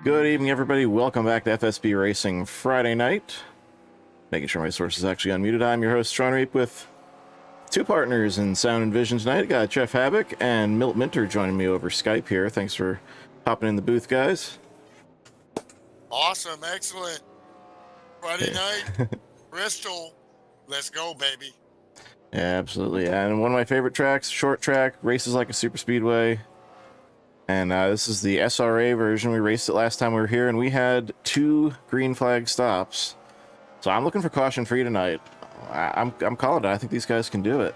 Good evening, everybody. Welcome back to FSB Racing Friday night. Making sure my source is actually unmuted. I'm your host, Sean Reap, with two partners in sound and vision tonight. Got Jeff Havoc and Milt Minter joining me over Skype here. Thanks for popping in the booth, guys. Awesome, excellent. Friday night, Bristol. Let's go, baby. Yeah, absolutely. And one of my favorite tracks, short track, races like a super speedway. And this is the SRA version. We raced it last time we were here, and we had 2 green flag stops. So I'm looking for caution free tonight. I'm calling it. I think these guys can do it.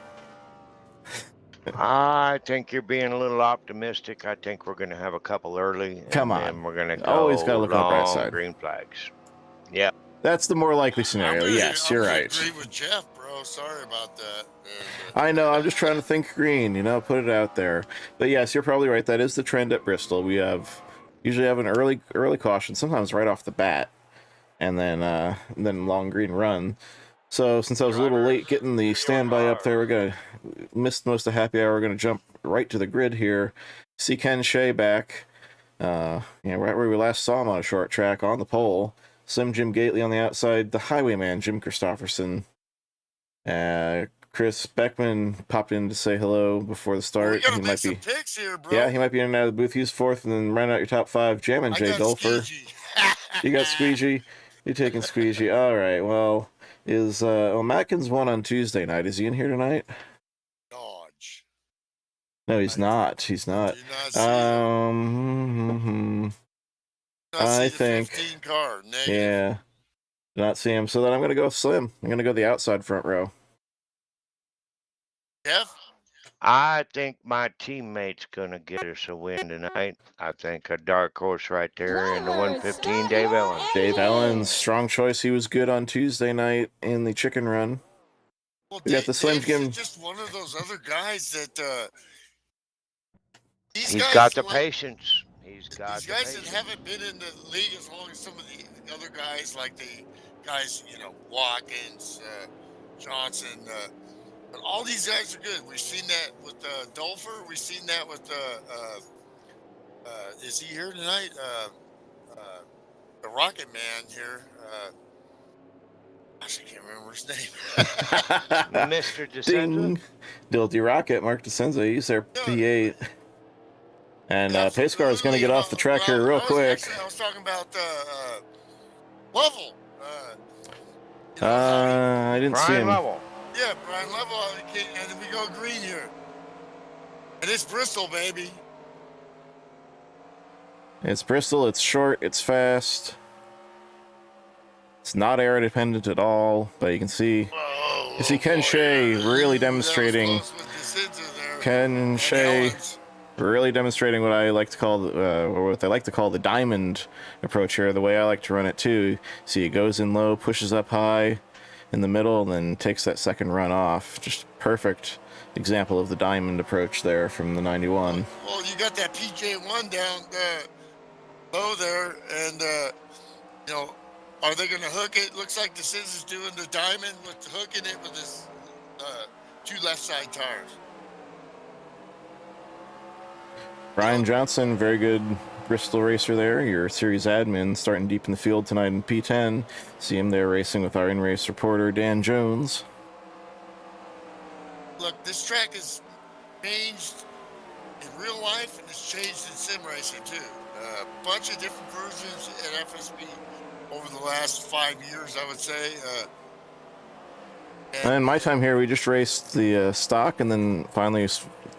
I think you're being a little optimistic. I think we're going to have a couple early. Come on. Then we're going to go Always gotta look on the bright side. green flags. Yeah. That's the more likely scenario. Yes, you're right. I agree with Jeff, bro. Sorry about that. I know. I'm just trying to think green, put it out there. But yes, you're probably right. That is the trend at Bristol. We usually have an early caution, sometimes right off the bat, and then long green run. So since I was a little late getting the standby up there, we're gonna miss most of happy hour. We're gonna jump right to the grid here. See Ken Shea back, right where we last saw him on a short track on the pole. Slim Jim Gately on the outside. The Highwayman Jim Christopherson. Chris Beckman popped in to say hello before the start. He might be picks here, bro. Yeah, he might be in and out of the booth. He's fourth, and then round out your top 5. Jammin' Jay Dolfer. You got Squeegee. You're taking Squeegee. All right. Well, Matkins won on Tuesday night. Is he in here tonight? Dodge. No, he's not. He's not. I think. 15 car. Negative. Yeah. Do not see him. So then I'm going to go Slim. I'm going to go the outside front row. Jeff? I think my teammate's going to get us a win tonight. I think a dark horse right there in the 115, Dave Ellens. Dave Ellens, strong choice. He was good on Tuesday night in the chicken run. Well, we got the Slim Jim. Just one of those other guys that He's got the patience. These guys that haven't been in the league as long as some of the other guys, like the guys, Watkins, Johnson, but all these guys are good. We've seen that with Dolfer. We've seen that with is he here tonight? The Rocket Man here. Gosh, I can't remember his name. Mr. DeSenza. Dilty Rocket, Mark DeSenza. He's their P8. And Pacecar is going to get off the track here real quick. I was talking about Lovell. I didn't see him. Lovell. Yeah, Brian Lovell. And then we go green here. And it's Bristol, baby. It's Bristol. It's short. It's fast. It's not air dependent at all. But you can see, Ken Shea really demonstrating. Ken Shea. Really demonstrating what I like to call, or what they like to call the diamond approach here, the way I like to run it too. See, it goes in low, pushes up high in the middle, and then takes that second run off. Just perfect example of the diamond approach there from the 91. Well, you got that PJ1 down low there, and, are they going to hook it? Looks like the Sis is doing the diamond with hooking it with his 2 left side tires. Brian Johnson, very good Bristol racer there. Your series admin, starting deep in the field tonight in P10. See him there racing with our in-race reporter, Dan Jones. Look, this track has changed in real life, and it's changed in sim racing too. A bunch of different versions at FSB over the last 5 years, I would say. And my time here, we just raced the stock, and then finally,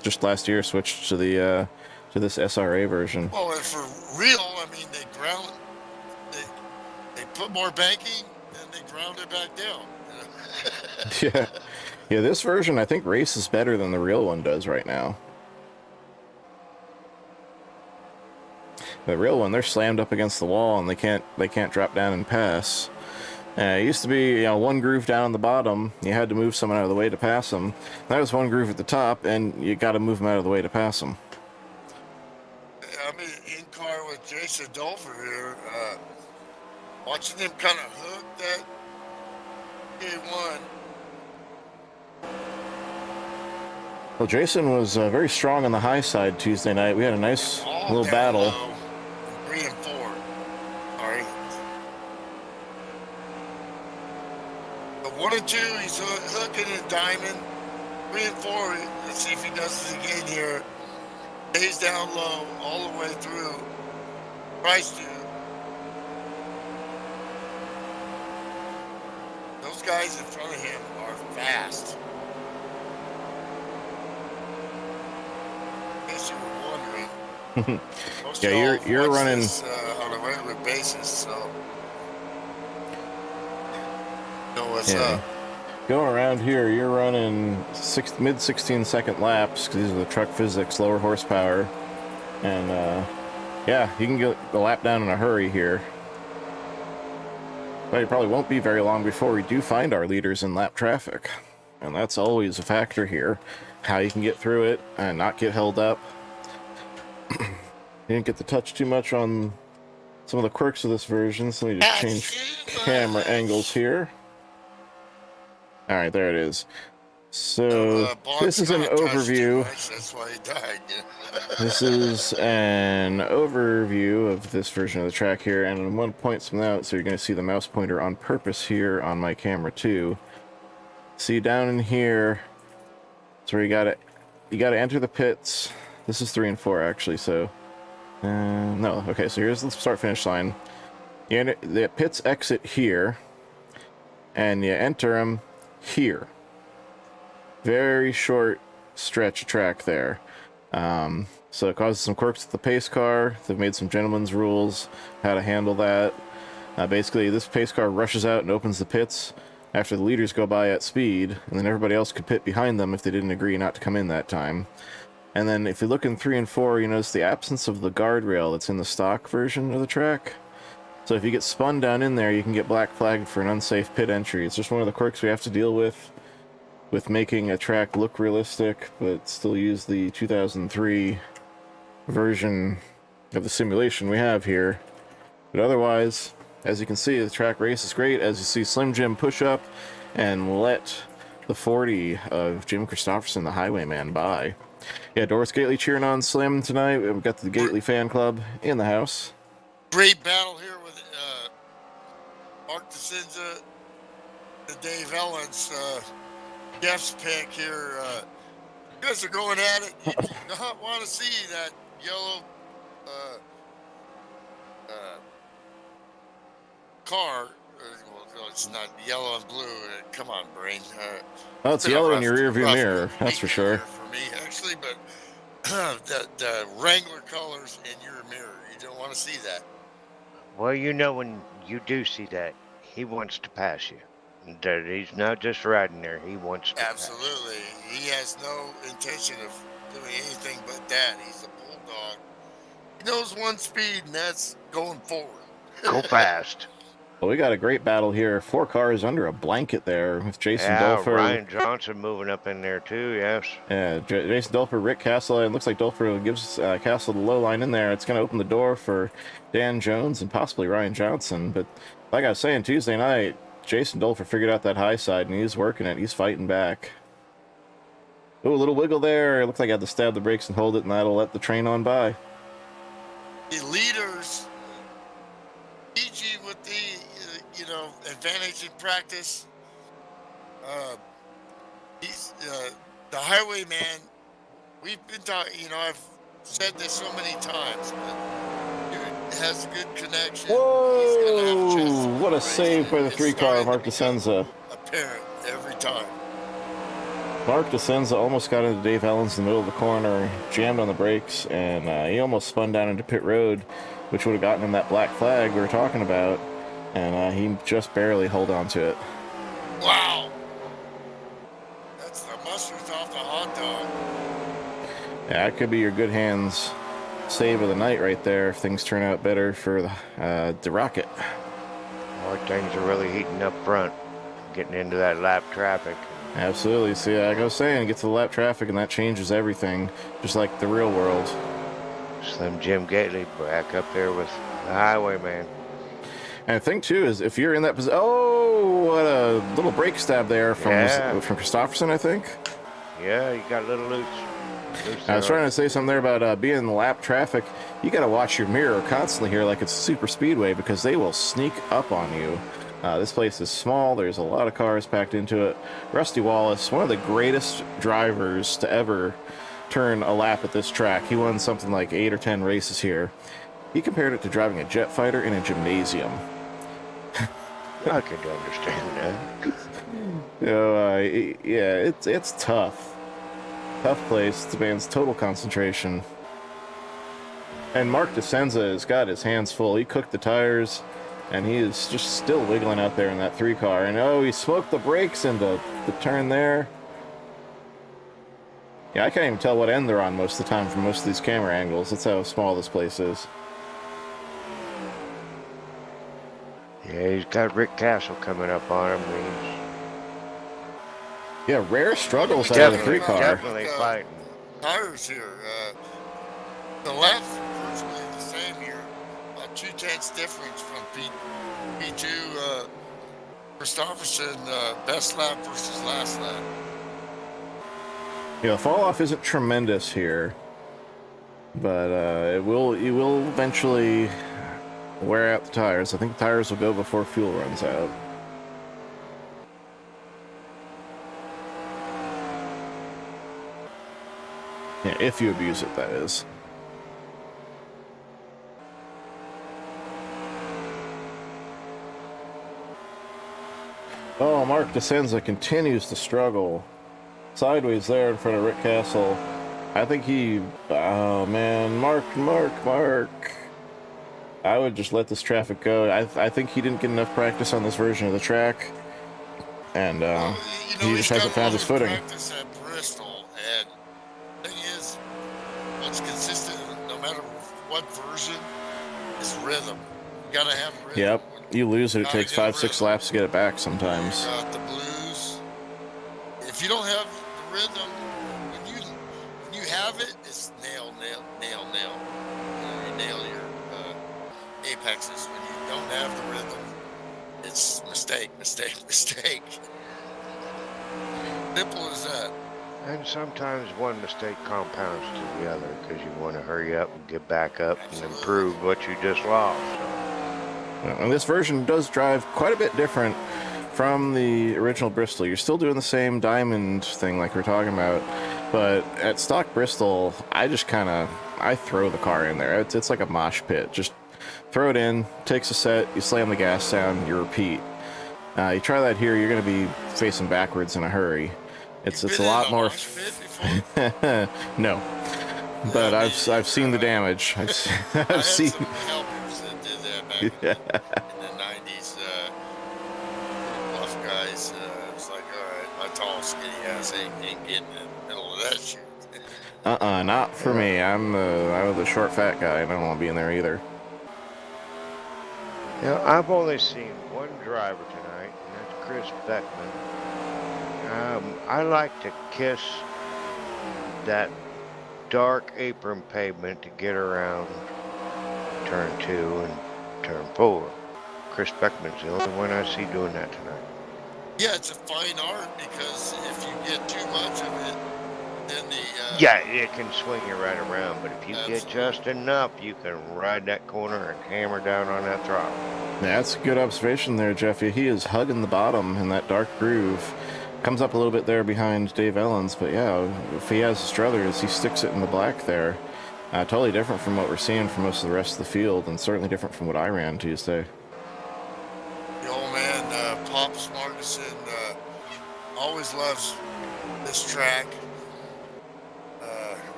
just last year, switched to the to this SRA version. Well, and for real, I mean, they put more banking and they ground it back down. Yeah. This version I think races better than the real one does right now. The real one, they're slammed up against the wall and they can't drop down and pass. It used to be, one groove down on the bottom. You had to move someone out of the way to pass them. That was one groove at the top, and you got to move them out of the way to pass them. I mean, in car with Jason Dolfer here, watching him kind of hook that K1. Well, Jason was very strong on the high side Tuesday night. We had a nice little battle. 3 and 4. and 2, he's hooking and diming. 3 and 4, let's see if he does it again here. Stays down low all the way through. Tries to. Those guys in front of him are fast. In case you were wondering. Most Yeah, y'all you're watch running this, on a regular basis, so know what's up. Going around here, you're running mid 16-second laps because these are the truck physics, lower horsepower, and yeah, you can get the lap down in a hurry here. But it probably won't be very long before we do find our leaders in lap traffic, and that's always a factor here. How you can get through it and not get held up. You didn't get to touch too much on some of the quirks of this version, so let me just change camera angles here. All right, there it is. So this is an overview. That's why he died. This is an overview of this version of the track here, and I want to point something out. So you're going to see the mouse pointer on purpose here on my camera too. See down in here, that's where you got to enter the pits. This is 3 and 4 actually. So no, okay. So here's the start-finish line. The pits exit here, and you enter them here. Very short stretch of track there. So it causes some quirks with the pace car. They've made some gentleman's rules how to handle that. Basically, this pace car rushes out and opens the pits after the leaders go by at speed, and then everybody else could pit behind them if they didn't agree not to come in that time. And then if you look in 3 and 4, you notice the absence of the guardrail that's in the stock version of the track. So if you get spun down in there, you can get black flagged for an unsafe pit entry. It's just one of the quirks we have to deal with making a track look realistic, but still use the 2003 version of the simulation we have here. But otherwise, as you can see, the track race is great. As you see Slim Jim push up and let the 40 of Jim Christopherson, the Highwayman, by. Yeah, Doris Gately cheering on Slim tonight. We've got the Gately fan club in the house. Great battle here with Mark DeCenza and Dave Ellens. Jeff's pick here. You guys are going at it. You do not want to see that yellow car. Well, it's not yellow and blue. Come on, brain. Oh, it's yellow in your rearview mirror. That's for sure. For me, actually, but the Wrangler colors in your mirror. You don't want to see that. Well, you know, when you do see that, he wants to pass you. That he's not just riding there, he wants to Absolutely. He has no intention of doing anything but that. He's a bulldog. He knows one speed, and that's going forward. Go fast. Well, we got a great battle here. 4 cars under a blanket there with Jason Dolfer. Ryan Johnson moving up in there too, yes. Yeah, Jason Dolfer, Rick Castle. It looks like Dolfer gives Castle the low line in there. It's going to open the door for Dan Jones and possibly Ryan Johnson. But like I was saying, Tuesday night, Jason Dolfer figured out that high side, and he's working it. He's fighting back. Oh, a little wiggle there. It looked like I had to stab the brakes and hold it, and that'll let the train on by. The leaders, PG with the, advantage in practice. He's the Highwayman. We've been talking, I've said this so many times, but dude has a good connection. Whoa! What a save by the 3-car, Mark DeCenza. Apparent every time. Mark DeCenza almost got into Dave Ellens in the middle of the corner, jammed on the brakes, and he almost spun down into pit road, which would have gotten him that black flag we were talking about, and he just barely held on to it. Wow! That's the mustard off the hot dog. Yeah, that could be your good hands save of the night right there if things turn out better for the Rocket. Boy, things are really heating up front, getting into that lap traffic. Absolutely. See, like I was saying, get to the lap traffic and that changes everything, just like the real world. Slim Jim Gately back up there with the Highwayman. And the thing too is, if you're in that position, oh, what a little brake stab there from Christopherson, I think. Yeah, you got a little loose. I was trying to say something there about being in the lap traffic. You got to watch your mirror constantly here, like it's super speedway, because they will sneak up on you This place is small. There's a lot of cars packed into it. Rusty Wallace, one of the greatest drivers to ever turn a lap at this track. He won something like 8 or 10 races here. He compared it to driving a jet fighter in a gymnasium. I could understand that. Yeah, it's tough. Tough place. It demands total concentration. And Mark DeSenza has got his hands full. He cooked the tires, and he is just still wiggling out there in that 3 car. And oh, he smoked the brakes into the turn there. Yeah, I can't even tell what end they're on most of the time from most of these camera angles. That's how small this place is. Yeah, he's got Rick Castle coming up on him. Yeah, rare struggles out of the 3 car. Definitely fighting. Tires here. The left virtually the same here. About 2/10 difference from P2 Christopherson, best lap versus last lap. Yeah, the fall off isn't tremendous here, but you will eventually wear out the tires. I think the tires will go before fuel runs out. Yeah, if you abuse it, that is. Oh, Mark DeSenza continues to struggle. Sideways there in front of Rick Castle. I think he... Oh, man. Mark. I would just let this traffic go. I think he didn't get enough practice on this version of the track. And he just hasn't found his footing. Practice at Bristol, and the thing is, what's consistent, no matter what version, is rhythm. You gotta have rhythm. Yep. You lose it. It takes 5-6 laps to get it back sometimes. You got the blues. If you don't have the rhythm, when you have it, it's nail. You nail your apexes. When you don't have the rhythm, it's mistake. Simple as that. And sometimes one mistake compounds to the other because you want to hurry up and get back up and improve what you just lost. And this version does drive quite a bit different from the original Bristol. You're still doing the same diamond thing like we're talking about, but at stock Bristol, I throw the car in there. It's like a mosh pit. Just throw it in, takes a set, you slam the gas down, you repeat. You try that here, you're going to be facing backwards in a hurry. It's a lot more. No, but I've seen the damage. I've seen. Some helpers that did that back in the 90s. Buff guys. It's like, all right, my tall, skinny ass ain't getting in the middle of that shit. Not for me. I'm the short, fat guy. I don't want to be in there either. You know, I've only seen one driver tonight, and that's Chris Beckman. I like to kiss that dark apron pavement to get around turn 2 and turn 4. Chris Beckman's the only one I see doing that tonight. Yeah, it's a fine art because if you get too much of it, then yeah, it can swing you right around, but if you get just enough, you can ride that corner and hammer down on that throttle. Yeah, that's a good observation there, Jeffy. He is hugging the bottom in that dark groove. Comes up a little bit there behind Dave Ellens, but yeah, if he has Struthers, he sticks it in the black there. Totally different from what we're seeing from most of the rest of the field, and certainly different from what I ran Tuesday. the old man, Pops Markuson, always loves this track.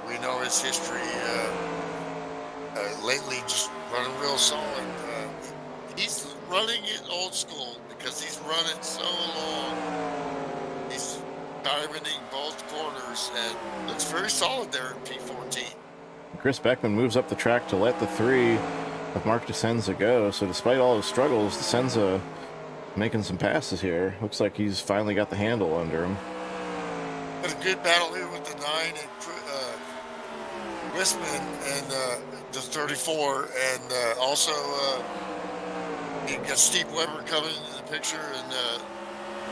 We know his history. Lately, just running real solid. He's running it old school because he's run it so long. He's diamonding both corners and looks very solid there in P14. Chris Beckman moves up the track to let the 3 of Mark DeSenza go. So despite all his struggles, DeSenza making some passes here. Looks like he's finally got the handle under him. Got a good battle here with the 9 and Wisman and the 34, and also you got Steve Weber coming into the picture, and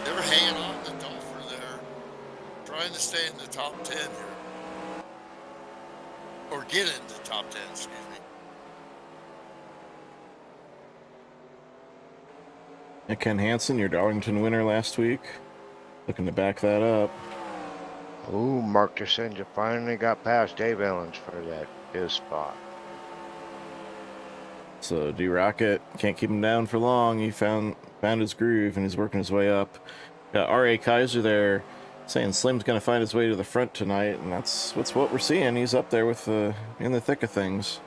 they were hanging on the Dolpher there, trying to stay in the top 10 here, or get into the top 10, excuse me. And Ken Hansen, your Darlington winner last week. Looking to back that up. Ooh, Mark DeCenza finally got past Dave Ellens for his spot. So D-Rocket can't keep him down for long. He found his groove and he's working his way up. Got R.A. Kaiser there saying Slim's going to find his way to the front tonight, and that's what we're seeing. He's up there with in the thick of things.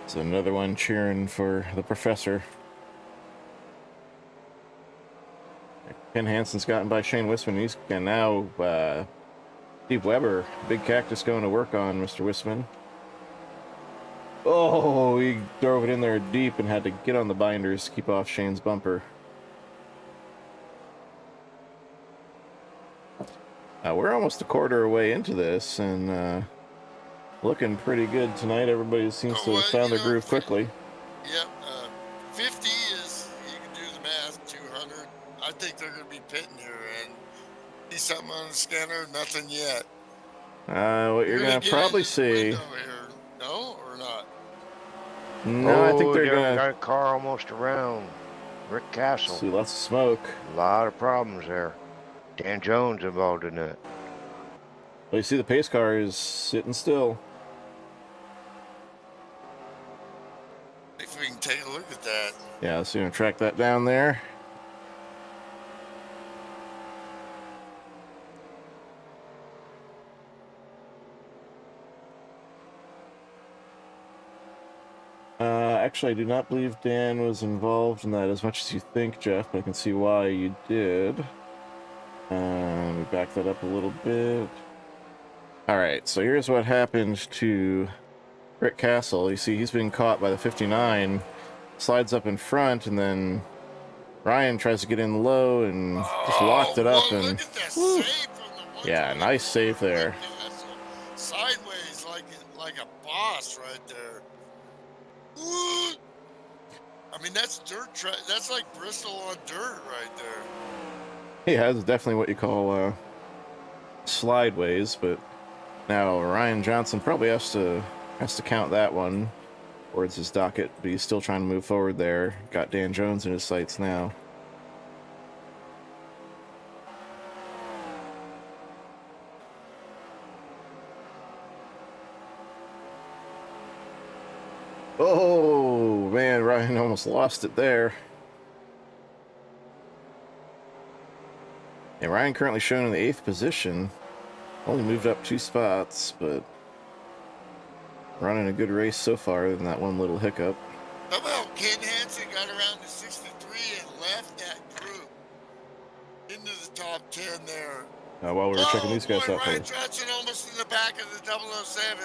So another one cheering for the professor. Ken Hansen's gotten by Shane Wisman. He's and now Steve Weber, big cactus going to work on Mr. Wisman. Oh, he drove it in there deep and had to get on the binders to keep off Shane's bumper. We're almost a quarter way into this and looking pretty good tonight. Everybody seems to have found their groove quickly. Yep, 50 is, you can do the math, 200. I think they're going to be pitting here and see something on the scanner, nothing yet. What you're going to probably see. No, or not? No, I think they're going to. Got a car almost around Rick Castle. See lots of smoke. A lot of problems there. Dan Jones involved in it. Well, you see the pace car is sitting still. If we can take a look at that. Yeah, so you're going to track that down there. Actually, I do not believe Dan was involved in that as much as you think, Jeff, but I can see why you did. Let me back that up a little bit. Alright, so here's what happened to Rick Castle. You see, he's been caught by the 59, slides up in front, and then Ryan tries to get in low and just locked it up. Look And at that save from the yeah, nice save there. Sideways like a boss right there. Ooh. I mean, that's dirt track. That's like Bristol on dirt right there. Yeah, that's definitely what you call slideways, but now Ryan Johnson probably has to count that one towards his docket, but he's still trying to move forward there. Got Dan Jones in his sights now. Oh, man, Ryan almost lost it there. And Ryan currently shown in the 8th position. Only moved up 2 spots, but running a good race so far than that one little hiccup. Somehow Ken Hansen got around to 63 and left that group into the top 10 there. While we were checking these guys out. Ryan Johnson almost in the back of the 007.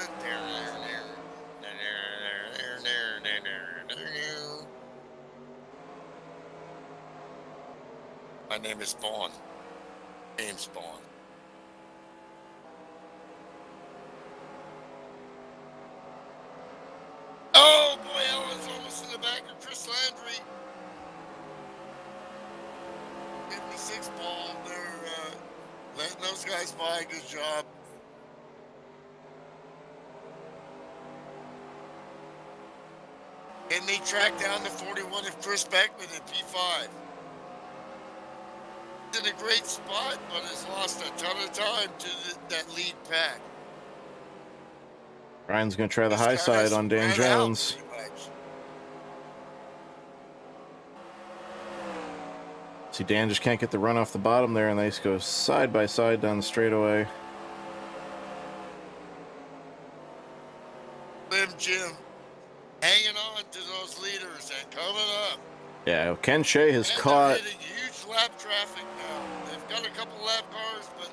My name is Vaughn. James Vaughn. Oh boy, Ellen's almost in the back of Chris Landry. 56 ball. They're letting those guys by. Good job. And they track down the 41 of Chris Beckman in P5. In a great spot, but has lost a ton of time to that lead pack. Ryan's going to try the high side on Dan Jones. See, Dan just can't get the run off the bottom there, and they just go side by side down the straightaway. Slim Jim hanging on to those leaders and coming up. Yeah, Ken Shea has caught. They're hitting huge lap traffic now. They've got a couple lap cars, but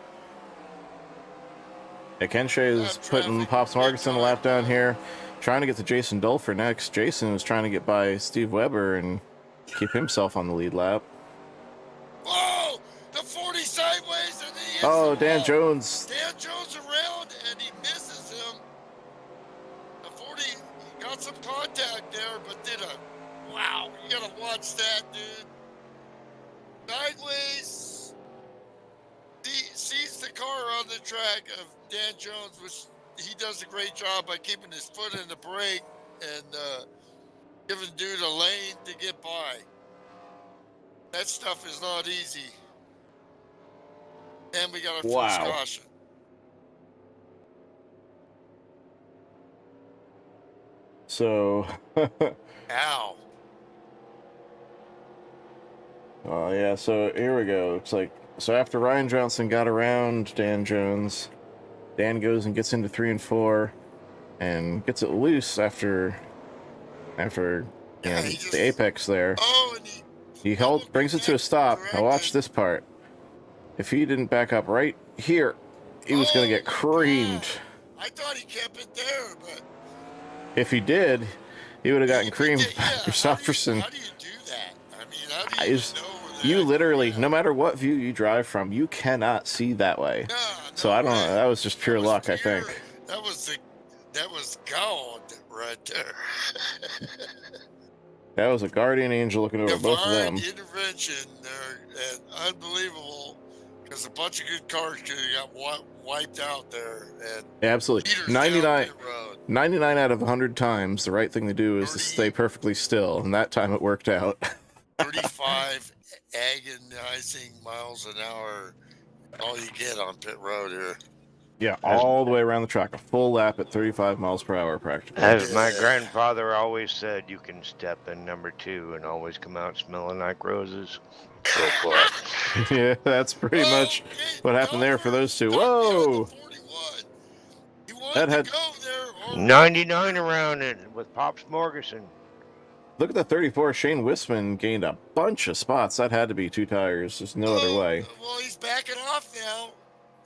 yeah, Ken Shea is putting Pops Markson a lap down here, trying to get to Jason Dulfer next. Jason was trying to get by Steve Weber and keep himself on the lead lap. Whoa! The 40 sideways and he hits Oh, the Dan wall. Jones. Dan Jones around and he misses him. The 40 got some contact there, but did a wow. You gotta watch that, dude. Sideways. Sees the car on the track of Dan Jones, which he does a great job by keeping his foot in the brake and giving dude a lane to get by. That stuff is not easy. And we got our first Wow. caution. So, Ow. oh yeah, so here we go. It's like, so after Ryan Johnson got around Dan Jones, Dan goes and gets into 3 and 4 and gets it loose after you Yeah, know, he just. the apex there. Oh, and He double brings it to a stop. Now watch corrected. this part. If he didn't back up right here, he was going to get Oh, my creamed. God. I thought he kept it there, but If he did, he would have gotten if he creamed did, by yeah. Christofferson. How do you do that? I mean, how do you even Is know where the you heck literally, you're no at? matter what view you drive from, you cannot see that way. No, So no I don't way. know. That was just pure That was luck, I pure. think. That was God right there. That was a guardian angel looking over both of Divine them. intervention there, and unbelievable, because a bunch of good cars could have got wiped out there, and Yeah, absolutely. Peter's down pit road. 99 out of 100 times, the right thing to do is to 30. stay perfectly still, and that time it worked out. 35 agonizing miles an hour, all you get on pit road here. Yeah, all the way around the track, a full lap at 35 miles per hour, practically. As my Yeah. grandfather always said, you can step in number 2 and always come out smelling like roses. Go for it. Yeah, that's pretty much what happened there for those two. Whoa! He wanted That had- to go there. Oh, 99 around it with Pops Morganson. Look at the 34. Shane Wisman gained a bunch of spots. That had to be 2 tires. There's no other way. Well, he's backing off now.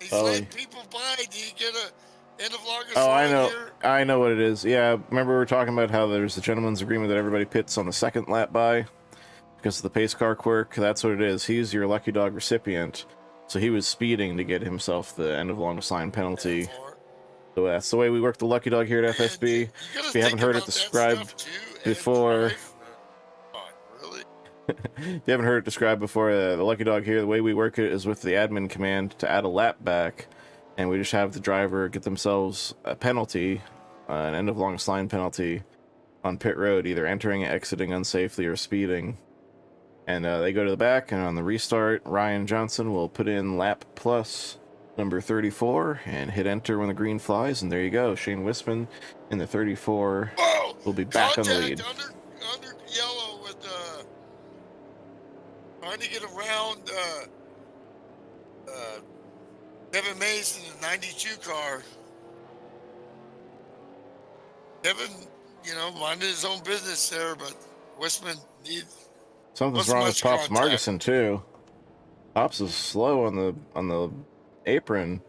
He's Oh, letting people by. Do you get a end of longest Oh, I line know. here? I know what it is. Yeah, remember we were talking about how there's a gentleman's agreement that everybody pits on the second lap by because of the pace car quirk. That's what it is. He's your lucky dog recipient. So he was speeding to get himself the end of longest line penalty. So that's the way we work the lucky dog here at FSB. If you haven't heard it described before, Really? if you haven't heard it described before, the lucky dog here, the way we work it is with the admin command to add a lap back, and we just have the driver get themselves a penalty, an end of longest line penalty on pit road, either entering, exiting unsafely, or speeding. And they go to the back, and on the restart, Ryan Johnson will put in lap plus number 34 and hit enter when the green flies, and there you go. Shane Wisman in the 34 Whoa! will be back on the lead. Under yellow with trying to get around Kevin Mason in the 92 car. Kevin, minded his own business there, but Wisman needs. Something's Wasn't wrong with much Pops contact. Marguson too. Pops is slow on the apron.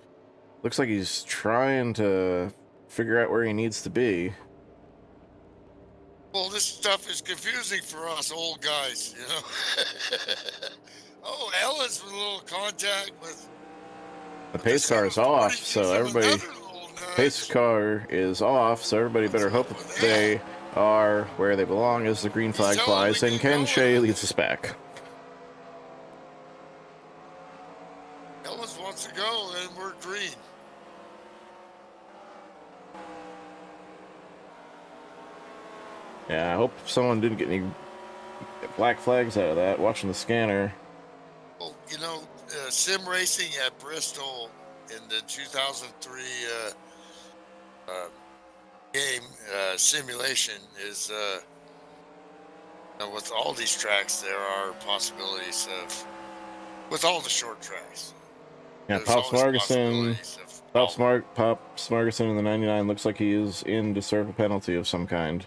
Looks like he's trying to figure out where he needs to be. Well, this stuff is confusing for us old guys, Oh, Ellis with a little contact with. The pace car is off, so everybody. Pace car is off, so everybody better hope that they are where they belong as the green flag flies, and Ken Shea leads us back. Ellis wants to go, and we're green. Yeah, I hope someone didn't get any black flags out of that, watching the scanner. Well, sim racing at Bristol in the 2003 game simulation is, with all these tracks, there are possibilities of, with all the short tracks. Yeah, there's Pops always Marguson. possibilities of Pops Marguson in the 99 looks like he is in to serve a penalty of some kind.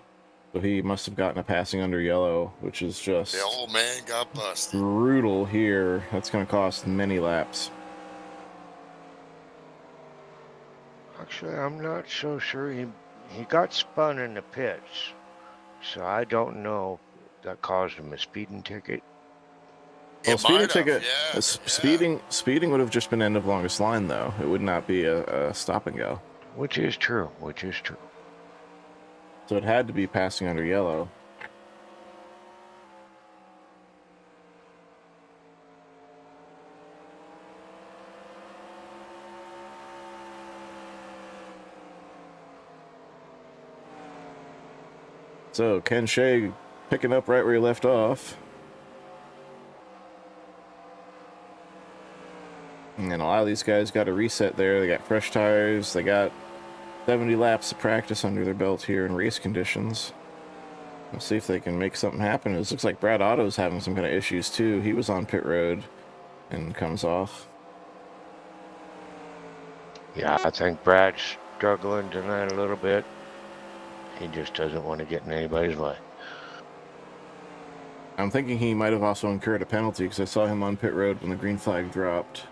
So he must have gotten a passing under yellow, which is just The old man got busted. brutal here. That's going to cost many laps. Actually, I'm not so sure. He got spun in the pits, so I don't know if that caused him a speeding ticket. Well, It speeding might have, ticket, yeah. speeding would have just been end of longest line, though. It would not be a stop and go. Which is true. So it had to be passing under yellow. So Ken Shea picking up right where he left off. And then a lot of these guys got a reset there. They got fresh tires. They got 70 laps of practice under their belt here in race conditions. We'll see if they can make something happen. It looks like Brad Otto's having some kind of issues too. He was on pit road and comes off. Yeah, I think Brad's struggling tonight a little bit. He just doesn't want to get in anybody's way. I'm thinking he might have also incurred a penalty because I saw him on pit road when the green flag dropped.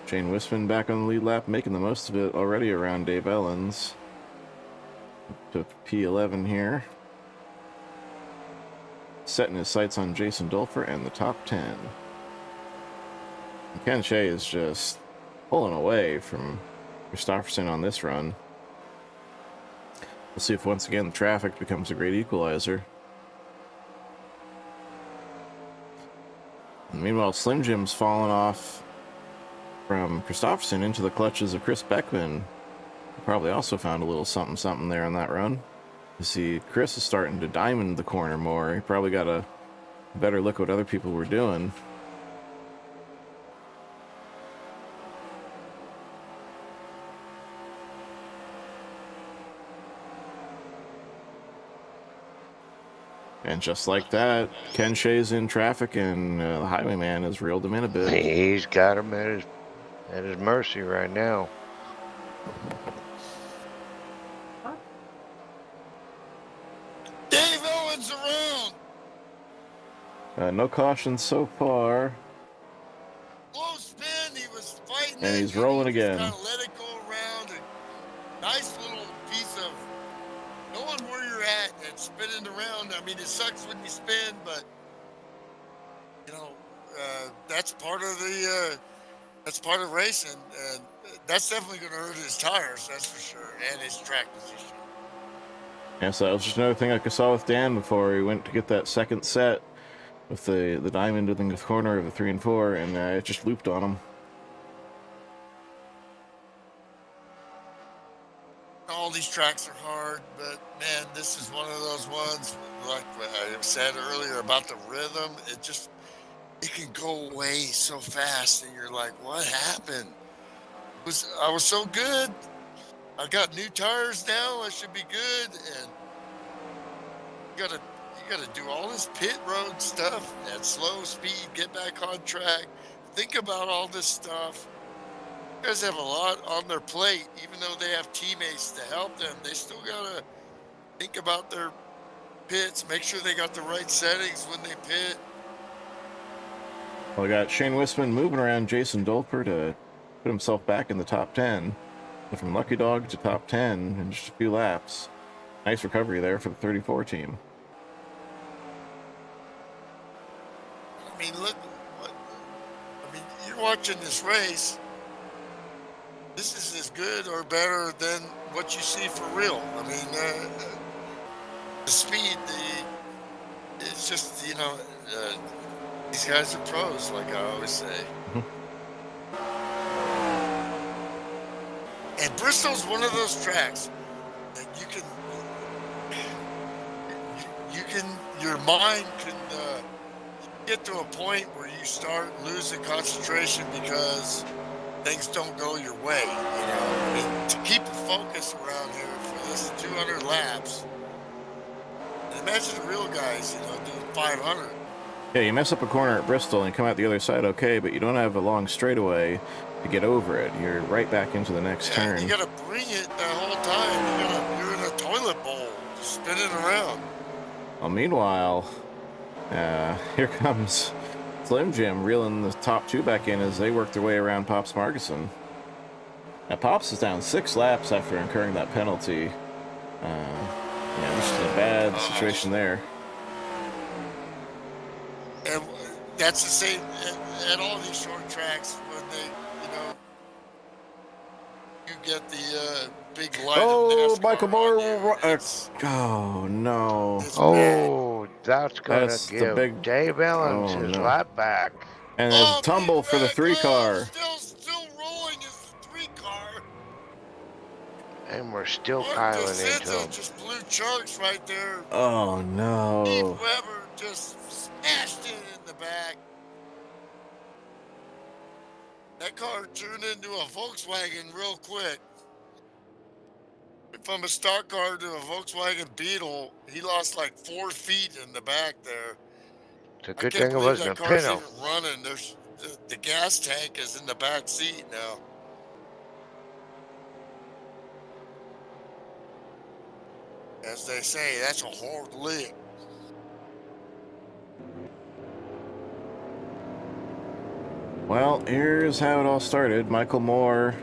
Shane Wisman back on the lead lap, making the most of it already around Dave Ellens. To P11 here. Setting his sights on Jason Dulfer and the top 10. Ken Shea is just pulling away from Christopherson on this run. We'll see if once again the traffic becomes a great equalizer. And meanwhile, Slim Jim's fallen off from Christopherson into the clutches of Chris Beckman. Probably also found a little something there on that run. You see, Chris is starting to diamond the corner more. He probably got a better look at what other people were doing. And just like that, Ken Shea's in traffic, and the highwayman has reeled him in a bit. He's got him at his mercy right now. Dave Owens around. No caution so far. Low spin. He was fighting. And it, he's rolling he again. Kind of let it go around. A nice little piece of knowing where you're at and spinning around. I mean, it sucks when you spin, but you know that's part of the that's part of racing, and that's definitely going to hurt his tires. That's for sure, and his track position. Yeah, so that was just another thing I saw with Dan before he went to get that second set with the diamond in the corner of the 3 and 4, and it just looped on him. All these tracks are hard, but man, this is one of those ones, like I said earlier about the rhythm. It can go away so fast, and you're like, what happened? I was so good. I got new tires now. I should be good. And you gotta do all this pit road stuff at slow speed, get back on track. Think about all this stuff. You guys have a lot on their plate, even though they have teammates to help them. They still gotta think about their pits, make sure they got the right settings when they pit. Well, we got Shane Wisman moving around Jason Dolper to put himself back in the top 10. So from Lucky Dog to top 10 in just a few laps. Nice recovery there for the 34 team. I mean, look, you're watching this race. This is as good or better than what you see for real. I mean, the speed, it's just, these guys are pros, like I always say. And Bristol's one of those tracks that your mind can get to a point where you start losing concentration because things don't go your way. I mean, to keep a focus around here for this 200 laps. And imagine the real guys, doing 500. Yeah, you mess up a corner at Bristol and come out the other side okay, but you don't have a long straightaway to get over it. You're right back into the next turn. You gotta bring it the whole time. You're in a toilet bowl, spinning around. Well, meanwhile, here comes Slim Jim reeling the top 2 back in as they work their way around Pops Marguson. Now, Pops is down 6 laps after incurring that penalty. This is a bad situation there. And that's the same at all these short tracks when they, you get the big light. Oh, of NASCAR Michael Moore. on you. Oh, no. Oh, That's gonna That's the give big. Dave Ellens Oh his no! lap back. And there's a Oh, big tumble for the wreck. 3 car. Still rolling is the 3 car. And we're still Mark piling into DeSenza him. just blew chunks right there. Oh Steve no! Weber just smashed it in the back. That car turned into a Volkswagen real quick. From a stock car to a Volkswagen Beetle, he lost like 4 feet in the back there. It's a I good can't thing it believe wasn't that a car's Pinto. even running. There's the gas tank is in the back seat now. As they say, that's a hard lick. Well, here's how it all started. Michael Moore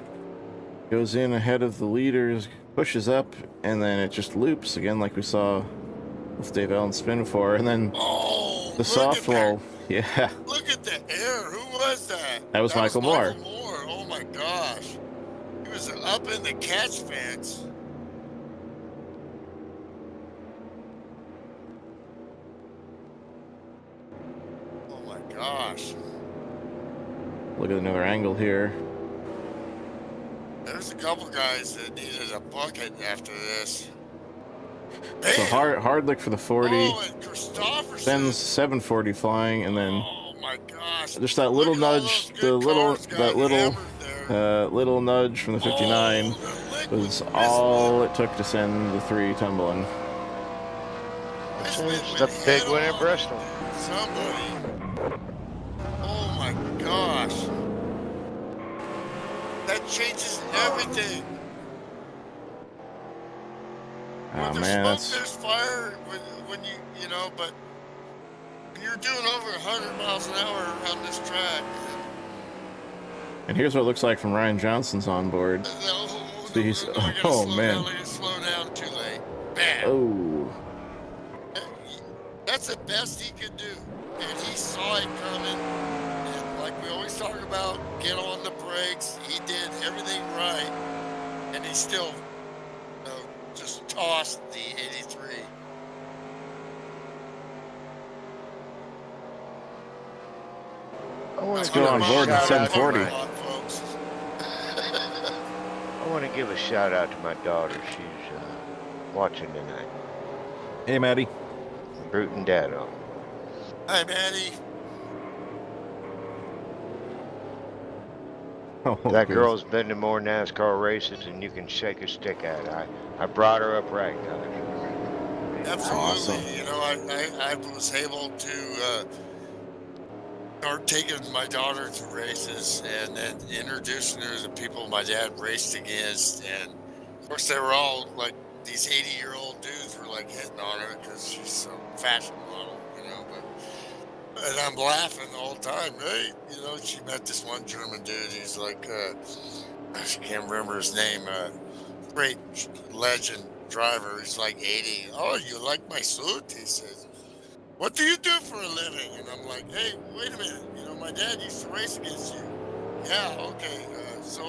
goes in ahead of the leaders, pushes up, and then it just loops again, like we saw with Dave Allen spin before, and then Oh, the look soft at that. roll. Yeah, Look at the air. Who was that? that was Michael Moore. Michael Moore. Oh my gosh. He was up in the catch fence. Oh my gosh. Look at another angle here. There's a couple guys that needed a bucket after this. So Man. hard lick for the 40. Oh, and Christopherson. Ben's 740 flying, and then Oh my gosh. just that little Look at all nudge, those the good little cars got hammered there. little nudge from the 59 Oh, the liquid was Bismuth. all it took to send the 3 tumbling. This Bismuth is the went big head one in on Bristol. into somebody. Oh my gosh. That changes everything. Oh When there's man, smoke, there's fire. When you know, but when you're doing over 100 miles an hour around this track. and here's what it looks like from Ryan Johnson's on board. Oh man. Slow down too late. Bam. Oh. That's the best he could do. And he saw it coming. And like we always talk about, get on the brakes. He did everything right. And he still just tossed the 83. Let's go on board in 740. I want to give a shout out to my daughter. She's watching tonight. Hey, Maddie. Brute and Dado. Hi, Maddie. Oh, That goodness. girl's been to more NASCAR races than you can shake a stick at. I brought her up right, guys. Absolutely. Awesome. You know, I was able to start taking my daughter to races and then introducing her to people my dad raced against. And of course, they were all like these 80-year-old dudes were like hitting on her because she's a fashion model, you know. And I'm laughing the whole time, right? You know, she met this one German dude. He's like, I can't remember his name. Great legend driver. He's like 80. Oh, you like my suit? He says. What do you do for a living? And I'm like, hey, wait a minute. You know, my dad used to race against you. Yeah, okay. So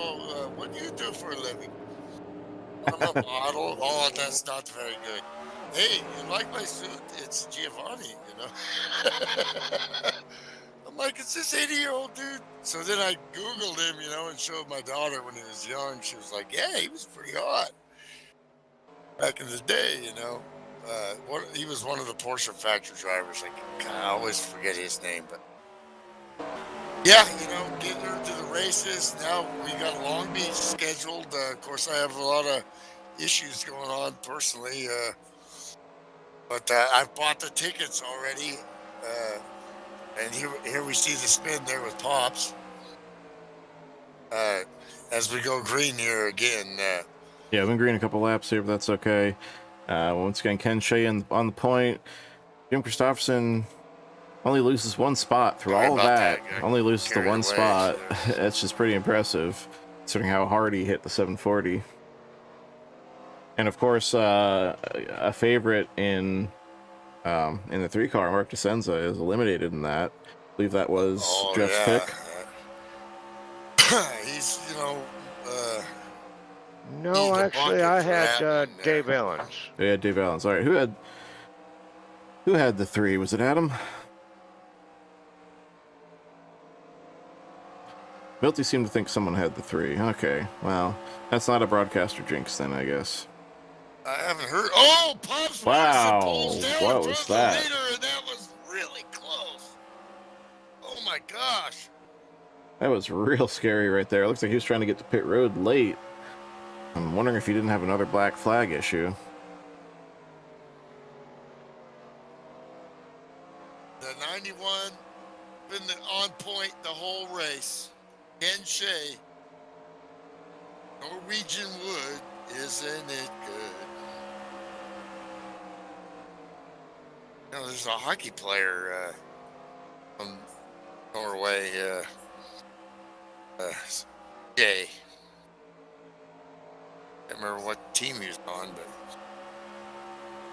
what do you do for a living? I'm a model. Oh, that's not very good. Hey, you like my suit? It's Giovanni, you know. I'm like, it's this 80-year-old dude. So then I Googled him, you know, and showed my daughter when he was young. She was like, yeah, he was pretty hot back in the day, you know. He was one of the Porsche factory drivers. I always forget his name, but yeah, you know, getting her to the races. Now we got Long Beach scheduled. Of course, I have a lot of issues going on personally, but I've bought the tickets already. And here we see the spin there with Pops. As we go green here again. Yeah, I've been green a couple laps here, but that's okay. Once again, Ken Shea on the point. Jim Christopherson only loses 1 spot through all of that. Only loses the 1 spot. That's just pretty impressive, considering how hard he hit the 740. And of course, a favorite in the 3 car, Mark DeSenza, is eliminated in that. I believe that was Jeff's pick. He's, you know. No, actually, I had Dave Ellens. Yeah, Dave Allen's. All right, who had Who had the 3? Was it Adam? Milty seemed to think someone had the 3. Okay, well, that's not a broadcaster jinx then, I guess. I haven't heard. Oh, Pops Wow, pulls down what in was front of the that? leader, and that was really close. Oh my gosh. That was real scary right there. It looks like he was trying to get to pit road late. I'm wondering if he didn't have another black flag issue. The 91 been on point the whole race. Ken Shea, Norwegian Wood, isn't it good? You know, there's a hockey player from Norway, Jay. Can't remember what team he was on, but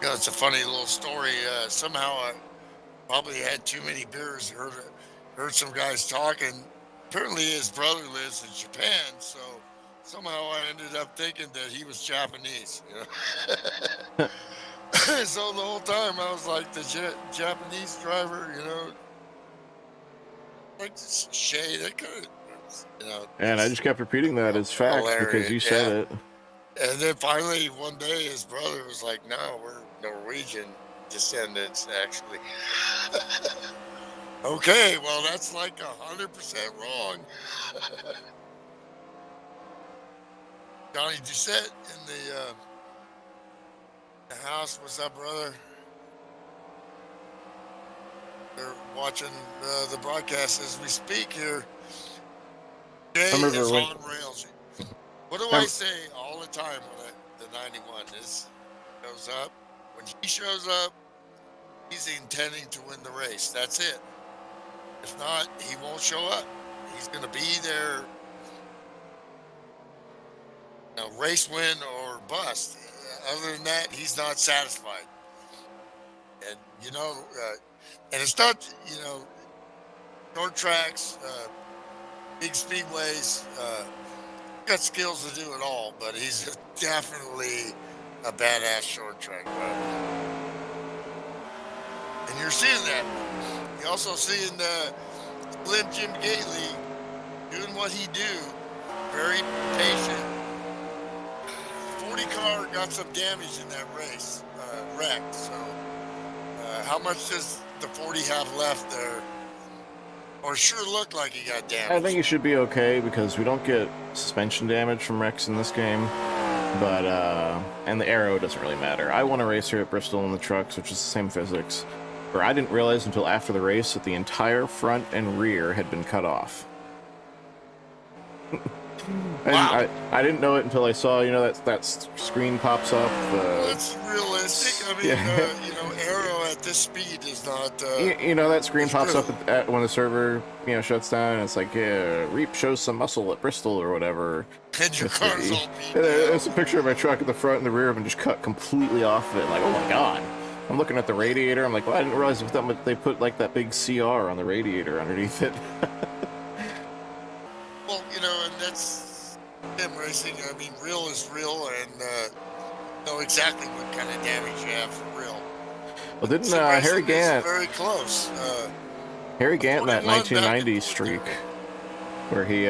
you know, it's a funny little story. Somehow I probably had too many beers, heard some guys talking. Apparently his brother lives in Japan, so somehow I ended up thinking that he was Japanese. You know? So the whole time I was like the Japanese driver, you know, like Shay, that could, you know. And I just kept repeating that as fact because you said it. And then finally one day his brother was like, "No, we're Norwegian descendants, actually." Okay, well that's like 100% wrong. Johnny Doucette in the house. What's up, brother? They're watching the broadcast as we speak here. Jay is on rails. What do I say all the time when the 91 shows up? When he shows up, he's intending to win the race. That's it. If not, he won't show up. He's going to be there, you know, race win or bust. Other than that, he's not satisfied. And, you know, and it's not, you know, short tracks, big speedways, got skills to do it all, but he's definitely a badass short track driver. And you're seeing that. You're also seeing Slim Jim Gately doing what he do, very patient. 40 car got some damage in that race, wreck. So how much does the 40 have left there? Or sure looked like he got damaged. I think he should be okay because we don't get suspension damage from wrecks in this game. But, and the aero doesn't really matter. I won a race here at Bristol in the trucks, which is the same physics, where I didn't realize until after the race that the entire front and rear had been cut off. Wow. I didn't know it until I saw, you know, that screen pops up. That's realistic. I mean, yeah. You know, aero at this speed is not... you know, that screen pops up when the server, you know, shuts down, and it's like, yeah, Reap shows some muscle at Bristol or whatever. And your car's all beat down. There's a picture of my truck at the front and the rear have been just cut completely off of it. Like, oh my god. I'm looking at the radiator. I'm like, well, I didn't realize they put like that big CR on the radiator underneath it. Well, you know, and that's sim racing. I mean, real is real, and know exactly what kind of damage you have for real. Well, didn't Harry Gant very close? Harry Gant in that 1990 streak, where he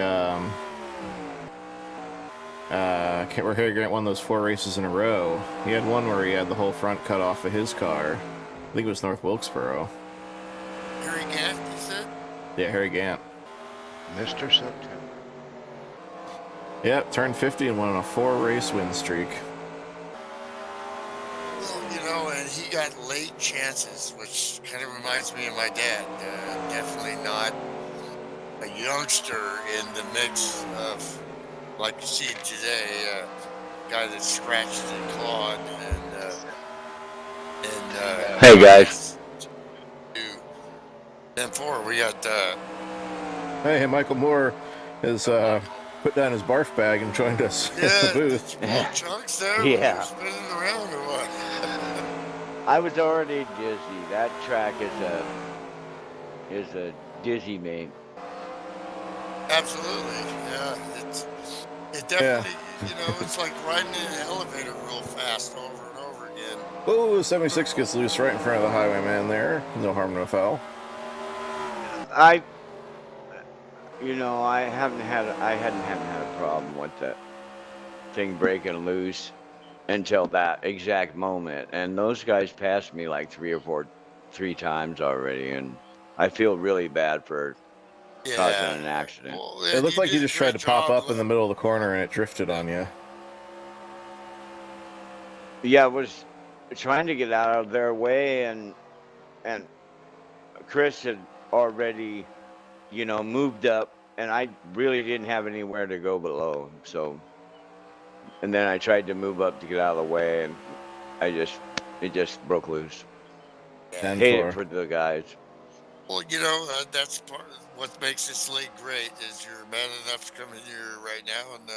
where Harry Grant won those 4 races in a row. He had one where he had the whole front cut off of his car. I think it was North Wilkesboro. Harry Gant, you said? Yeah, Harry Gant. Mr. September. Yep, turned 50 and went on a 4-race win streak. Well, you know, and he got late chances, which kind of reminds me of my dad. Definitely not a youngster in the mix of, like you see today, a guy that scratched and clawed and hey guys. 10-4, we got Hey, Michael Moore has put down his barf bag and joined us in the booth. Chunks there. Yeah. Spinning around or what? I was already dizzy. That track is a dizzy me. Absolutely. Yeah. It definitely, you know, it's like riding in an elevator real fast over and over again. Oh, 76 gets loose right in front of the highwayman there. No harm, no foul. I hadn't had a problem with that thing breaking loose until that exact moment. And those guys passed me like three times already, and I feel really bad for causing Yeah. an accident. Well, It looked like you did a just tried great to pop job, up in the middle of the corner and it drifted on you. Yeah, I was trying to get out of their way, and Chris had already, moved up, and I really didn't have anywhere to go below. So, and then I tried to move up to get out of the way, and it just broke loose. And Hate it for for the guys. Well, that's part of what makes this league great is you're man enough to come in here right now and,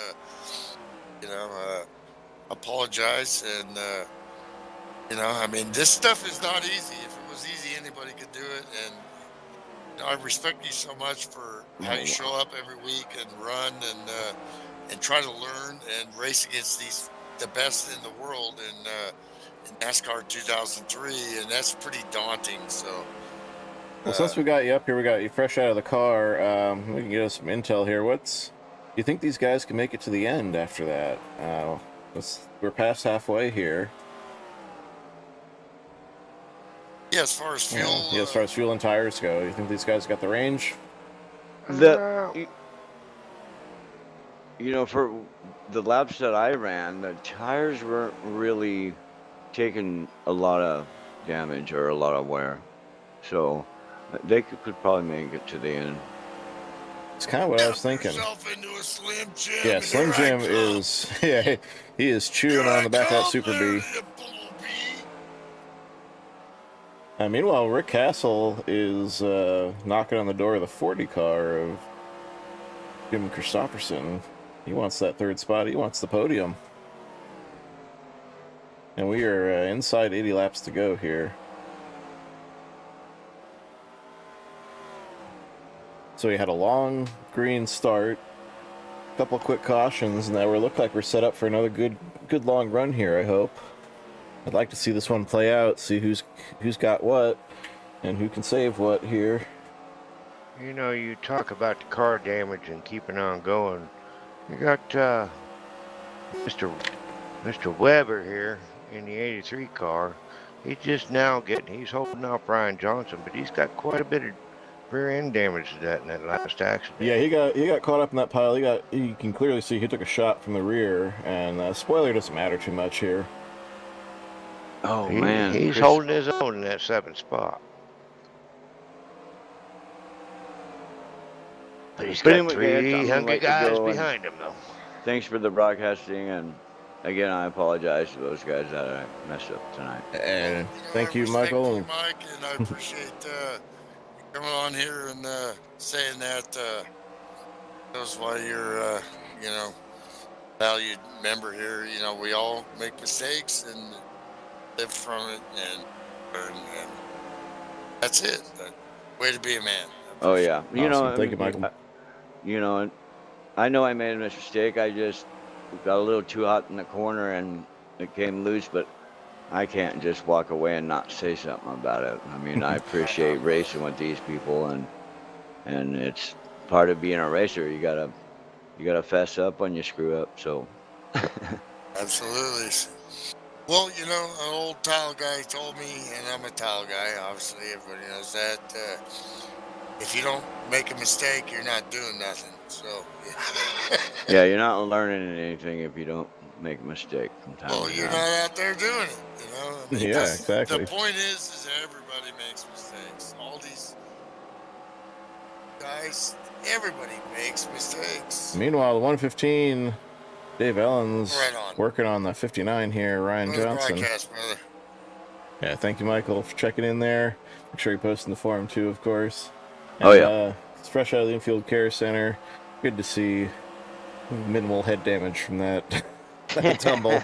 apologize. And, I mean, this stuff is not easy. If it was easy, anybody could do it. And I respect you so much for how you show up every week and run and try to learn and race against the best in the world in NASCAR 2003, and that's pretty daunting. So, well, since we got you up here, we got you fresh out of the car. We can get us some intel here. You think these guys can make it to the end after that? We're past halfway here. yeah, as far as fuel, Yeah, as far as fuel and tires go, you think these guys got the range? For the laps that I ran, the tires weren't really taking a lot of damage or a lot of wear, so they could probably make it to the end. It's kind of what I was thinking. yourself into a Slim Jim. Yeah, Slim Here I Jim come. is he is chewing Here on I the back of that come, Super there, B. you bumblebee. Meanwhile, Rick Castle is knocking on the door of the 40 car of Jim Christopherson. He wants that third spot. He wants the podium. And we are inside 80 laps to go here. So we had a long green start, a couple quick cautions, and now we look like we're set up for another good long run here, I hope. I'd like to see this one play out, see who's got what, and who can save what here. You talk about the car damage and keeping on going. You got Mr. Weber here in the 83 car. He's just now he's holding off Brian Johnson, but he's got quite a bit of rear end damage to that in that last accident. Yeah, he got caught up in that pile. You can clearly see he took a shot from the rear, and spoiler doesn't matter too much here. Oh man, he's holding his own in that 7th spot. But he's got 300 guys behind him, though. Thanks for the broadcasting, and again, I apologize to those guys that I messed up tonight. And thank I you, respect Michael. you, Mike, and I appreciate you coming on here and saying that. Shows why you're, valued member here. We all make mistakes and live from it and learn, and that's it. Way to be a man. Oh yeah, Awesome. Thank you, Michael. I know I made a mistake. I just got a little too hot in the corner and it came loose, but I can't just walk away and not say something about it. I mean, I appreciate racing with these people, and it's part of being a racer. You gotta fess up when you screw up. So. Absolutely. Well, an old tile guy told me, and I'm a tile guy, obviously, everybody knows that, if you don't make a mistake, you're not doing nothing. So, Yeah, you're not learning anything if you don't make a mistake from time well, to you're time. not out there doing it, I mean, Yeah, exactly. The point is that everybody makes mistakes. All these guys, everybody makes mistakes. Meanwhile, the 115, Dave Ellens Right on. working on the 59 here, Ryan Another Johnson. broadcast, brother. Yeah, thank you, Michael, for checking in there. Make sure you post in the forum too, of course. Oh, yeah. It's fresh out of the infield care center. Good to see minimal head damage from that, that tumble.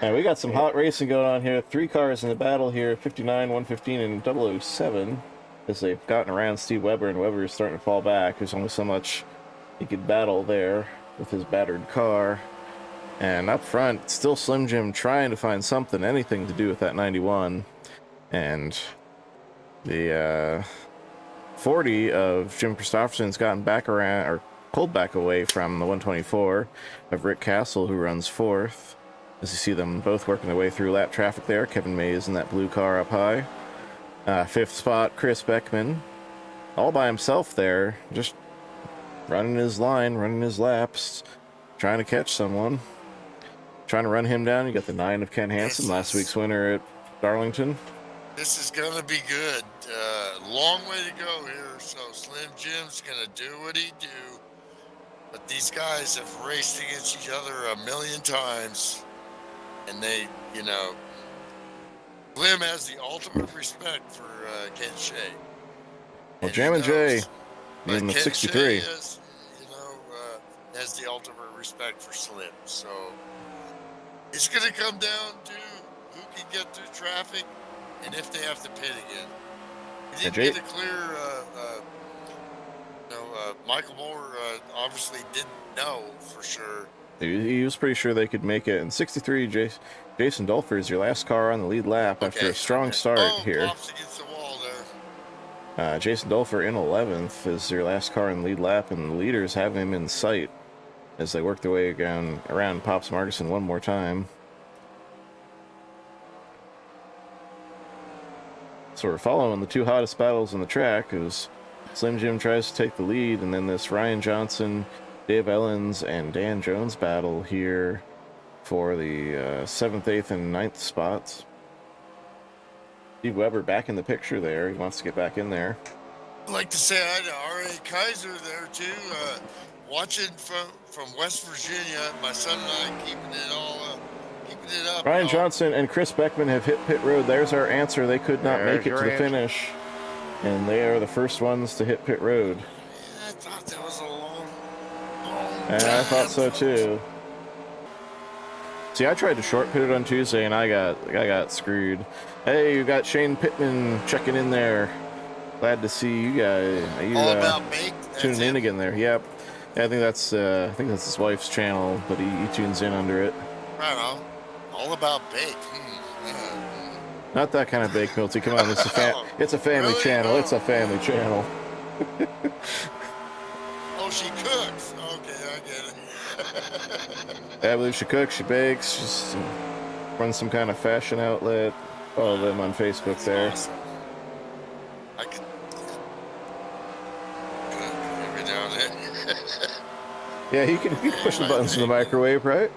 We got some hot racing going on here. 3 cars in the battle here, 59, 115, and 007. As they've gotten around Steve Weber, and Weber is starting to fall back. There's only so much he could battle there with his battered car. And up front, still Slim Jim trying to find something, anything to do with that 91. And the 40 of Jim Christopherson's gotten back around, or pulled back away from the 124 of Rick Castle, who runs fourth. As you see them both working their way through lap traffic there. Kevin Mays in that blue car up high. Fifth spot, Chris Beckman, all by himself there, just running his line, running his laps, trying to catch someone. Trying to run him down. You got the 9 of Ken Hansen, last week's winner at Darlington. This is going to be good. Long way to go here. So Slim Jim's going to do what he do. But these guys have raced against each other a million times. And they, you know, Slim has the ultimate respect for Ken Shea. Well, Jammin' Jay in the Ken 63. Shea is, you know, has the ultimate respect for Slim. So it's going to come down to who can get through traffic and if they have to pit again. He didn't get a clear, Michael Moore obviously didn't know for sure. He was pretty sure they could make it. In 63, Jason Dulfer is your last car on the lead lap after a strong start here. Pops against the wall there. Jason Dulfer in 11th is your last car on the lead lap, and the leaders have him in sight as they work their way around Pops Marguson one more time. So we're following the two hottest battles on the track as Slim Jim tries to take the lead, and then this Ryan Johnson, Dave Ellens, and Dan Jones battle here for the 7th, 8th, and 9th spots. Steve Weber back in the picture there. He wants to get back in there. I'd like to say hi to R.A. Kaiser there too, watching from West Virginia. My son and I keeping it up. Ryan Johnson and Chris Beckman have hit pit road. There's our answer. They could not make it to the finish, and they are the first ones to hit pit road. Yeah, I thought that was a long And I thought so too. See, I tried to short pit it on Tuesday, and I got screwed. Hey, you got Shane Pittman checking in there. Glad to see you guys. All about bake. Tuning in again there. Yep. Yeah, I think that's his wife's channel, but he tunes in under it. Right on. All about bake. Not that kind of bake, Milty. Come on, it's a family Really? channel. Oh. It's a family channel. Oh, she cooks. Okay, I get it. Yeah, I believe she cooks, she bakes, she's runs some kind of fashion outlet. Follow them on Facebook there. Awesome. I could go down there. Yeah, you can push the buttons in the microwave, right?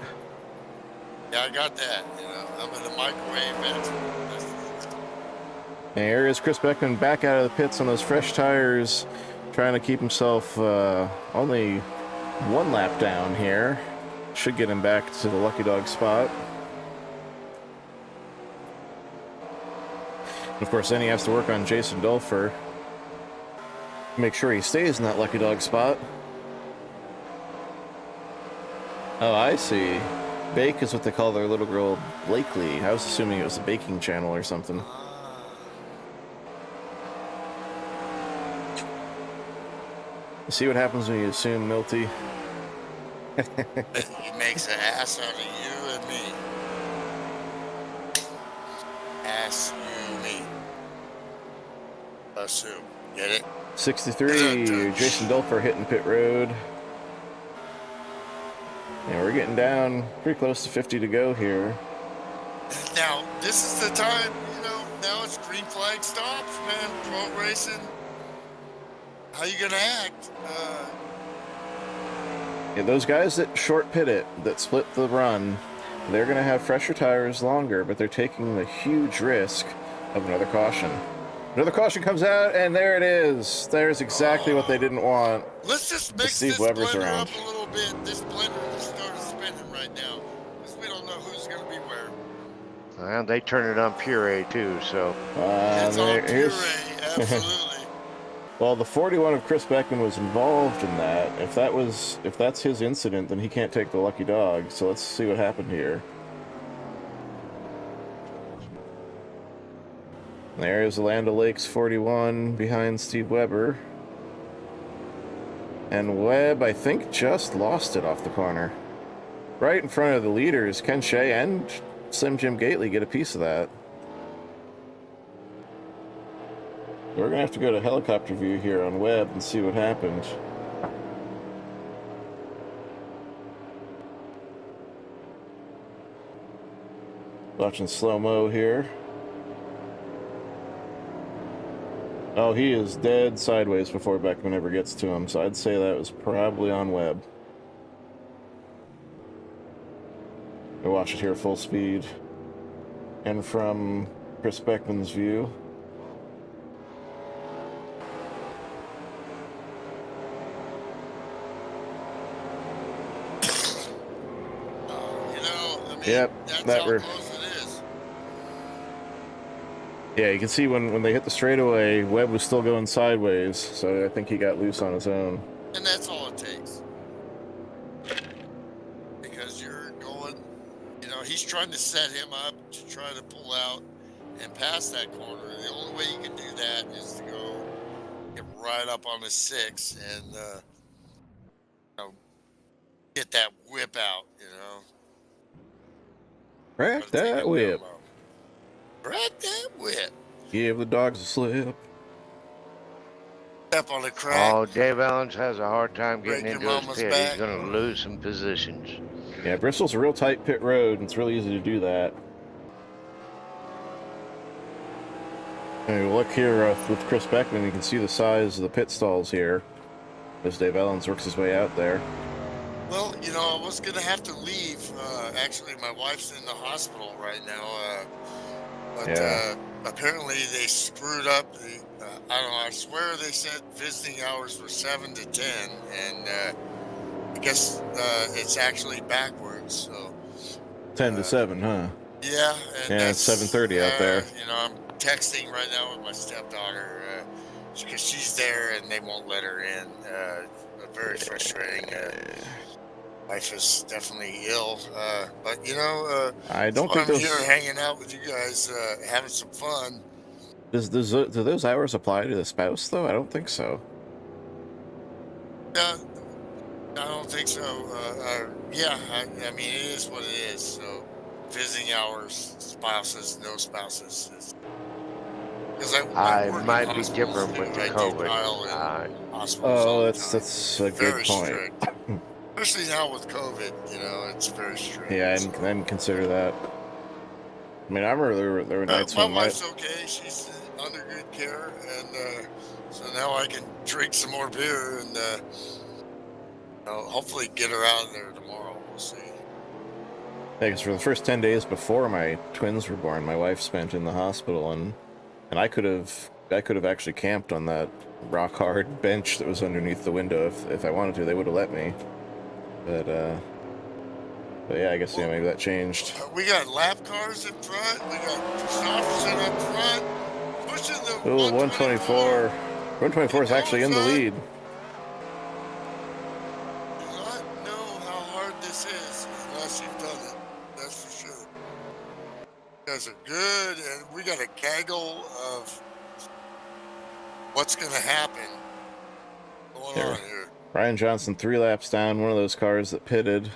Yeah, I got that. You know, I'm in the microwave. And here is Chris Beckman back out of the pits on those fresh tires, trying to keep himself only one lap down here. Should get him back to the lucky dog spot. And of course, then he has to work on Jason Dulfer. Make sure he stays in that lucky dog spot. Oh, I see. Bake is what they call their little girl Blakely. I was assuming it was a baking channel or something. See what happens when you assume, Milty? He makes an ass out of you and me. Ass, you, me. Assume. Get it? 63, Jason Dulfer hitting pit road. And we're getting down pretty close to 50 to go here. Now, this is the time, you know, now it's green flag stops, man. Pro racing. How you gonna act? Yeah, those guys that short pit it, that split the run, they're going to have fresher tires longer, but they're taking the huge risk of another caution. Another caution comes out, and there it is. There's exactly what they didn't want. Let's just mix Steve this Weber's blender around. up a little bit. This blender just started spinning right now. Because we don't know who's gonna be where. Well, they turn it on puree too, so. It's on here's- puree, absolutely. Well, the 41 of Chris Beckman was involved in that. If that's his incident, then he can't take the lucky dog. So let's see what happened here. There's Land O'Lakes 41 behind Steve Weber. And Webb, I think, just lost it off the corner. right in front of the leaders. Ken Shea and Slim Jim Gately get a piece of that. We're going to have to go to helicopter view here on Webb and see what happened. Watching slow-mo here. Oh, he is dead sideways before Beckman ever gets to him, so I'd say that was probably on Webb. We watch it here full speed. And from Chris Beckman's view. Yep, that's that how were. close it is. Yeah, you can see when they hit the straightaway, Webb was still going sideways, so I think he got loose on his own. And that's all it takes. Because you're going, he's trying to set him up to try to pull out and pass that corner. The only way you can do that is to go get right up on the 6 and get that whip out, Crack that whip. Crack that whip. Give the dogs a slip. Step on the crack. Oh, Dave Ellens has a hard time getting Break into your his mama's pit. back. He's going to lose some positions. Yeah, Bristol's a real tight pit road, and it's really easy to do that. And look here with Chris Beckman, you can see the size of the pit stalls here as Dave Ellens works his way out there. Well, I was going to have to leave. Actually, my wife's in the hospital right now. But apparently they screwed up. I don't know. I swear they said visiting hours were 7 to 10. And I guess it's actually backwards. So 10 to 7, huh? Yeah. And yeah, it's 7:30 out there. I'm texting right now with my stepdaughter because she's there and they won't let her in. Very frustrating. Wife is definitely ill, but I don't think I'm here hanging out with you guys, having some fun. Do those hours apply to the spouse though? I don't think so. I don't think so. I mean, it is what it is. So, visiting hours, spouses, no spouses. Because I work might in be different too. with the I do COVID. tile in hospitals all the time. That's a very good point. Strict. Especially now with COVID, it's very strict. Yeah, and then consider that. I mean, I remember there were nights my when wife's okay. She's under good care, and so now I can drink some more beer and hopefully get her out of there tomorrow. We'll see. Because for the first 10 days before my twins were born, my wife spent in the hospital, and I could have actually camped on that rock hard bench that was underneath the window if I wanted to. They would have let me. But yeah, I guess maybe that changed. We got lap cars in front. We got Christopherson up front, pushing the 124. 124 is actually in the lead. Do not know how hard this is unless you've done it. That's for sure. You guys are good, and we got a gaggle of what's going to happen going on here. Ryan Johnson 3 laps down, one of those cars that pitted.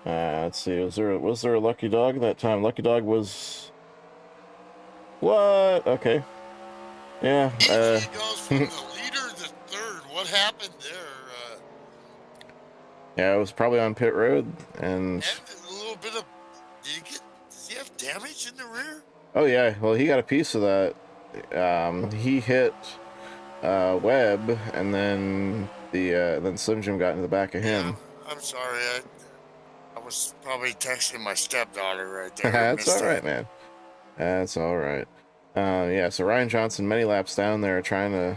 Let's see, was there a lucky dog that time? Lucky dog was what? Okay, yeah. He goes from the leader to third. What happened there? Yeah, it was probably on pit road, and a little bit of. Does he have damage in the rear? Oh yeah, well he got a piece of that. He hit Webb, and then then Slim Jim got into the back of him. Yeah, I'm sorry. I was probably texting my stepdaughter right there. That's all right, man. That's all right. Yeah, so Ryan Johnson, many laps down there, trying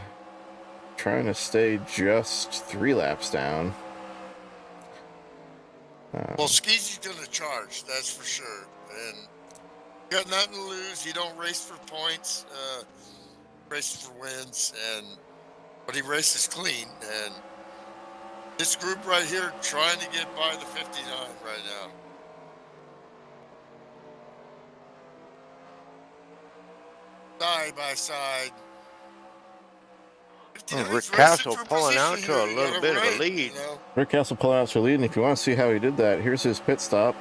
to stay just 3 laps down. Well, Skeezy's gonna charge, that's for sure. And you got nothing to lose. You don't race for points, race for wins, but he races clean. And this group right here trying to get by the 59 right now. Side by side. You know, Rick he's racing Castle for pulling out position to a here. You little got bit it of a right, lead. You know? Rick Castle pulling out for lead, and if you want to see how he did that, here's his pit stop.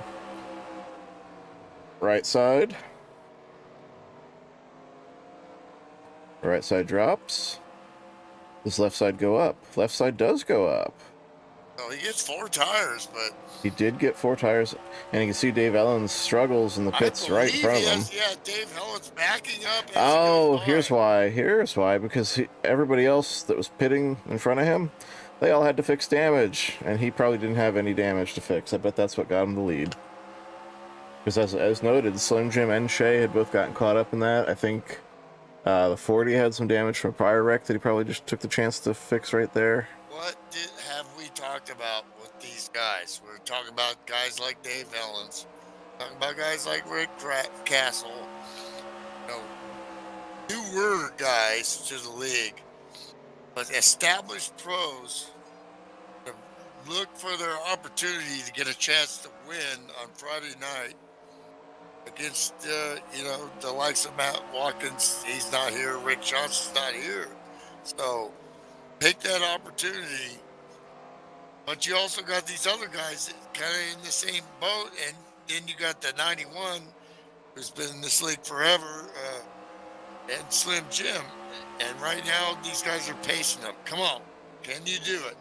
Right side. Right side drops. Does left side go up? Left side does go up. So he gets 4 tires, but He did get 4 tires, and you can see Dave Ellen's struggles in the I pits believe right in front he of him. has. Yeah, Dave Hellen's backing up as Oh, he goes by. here's why. Here's why. Because everybody else that was pitting in front of him, they all had to fix damage, and he probably didn't have any damage to fix. I bet that's what got him the lead. Because as noted, Slim Jim and Shea had both gotten caught up in that. I think the 40 had some damage from a prior wreck that he probably just took the chance to fix right there. What have we talked about with these guys? We're talking about guys like Dave Ellens, talking about guys like Rick Castle, you know, newer guys to the league, but established pros to look for their opportunity to get a chance to win on Friday night against, you know, the likes of Matt Watkins. He's not here. Rick Johnson's not here. So take that opportunity. But you also got these other guys kind of in the same boat, and then you got the 91 who's been in this league forever, and Slim Jim. And right now, these guys are pacing them. Come on, can you do it?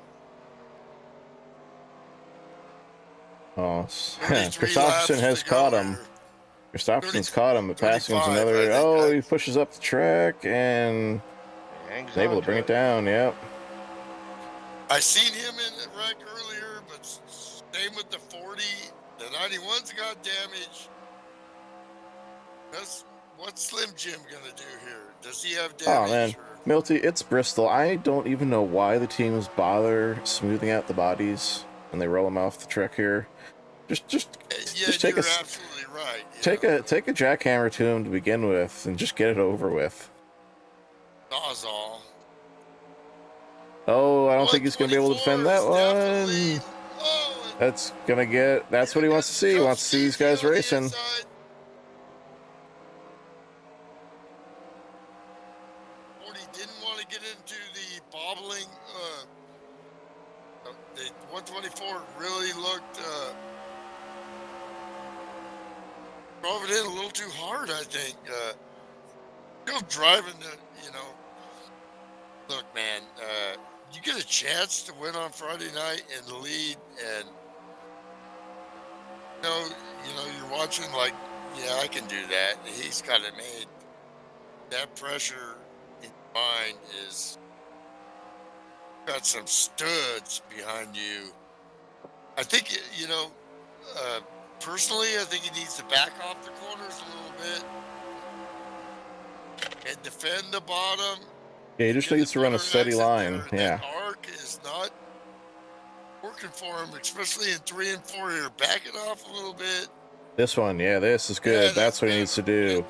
Oh, 33 Christopherson laps has to go caught him. here. Christopherson's caught him, but passing's 35, another. I think. Oh, he pushes up the track and Hangs is able on to bring to it down. Yep. I seen him in the wreck earlier, but same with the 40. The 91's got damage. What's Slim Jim gonna do here? Does he have Oh man, damage? Milty, it's Bristol. I don't even know why the teams bother smoothing out the bodies when they roll them off the truck here. Just Yeah, take you're a absolutely right. take a jackhammer to him to begin with, and just get it over with. Sawzall. Oh, I don't think he's gonna be able to defend that 124 is one. Oh, That's gonna get. That's what he wants to see. He wants to see these guys racing. 40 didn't want to get into the bobbling. The 124 really looked. Drove it in a little too hard, I think. Still driving the, you know. Look, man, you get a chance to win on Friday night in the lead, and you know, you're watching like, yeah, I can do that. He's got it made. That pressure in your mind is got some studs behind you. I think, you know, personally, I think he needs to back off the corners a little bit and defend the bottom. Yeah, he just needs to run a steady line. Yeah. That arc is not working for him, especially in 3 and 4 here. Back it off a little bit. This one, yeah, this is good. Yeah, that's what he needs to do.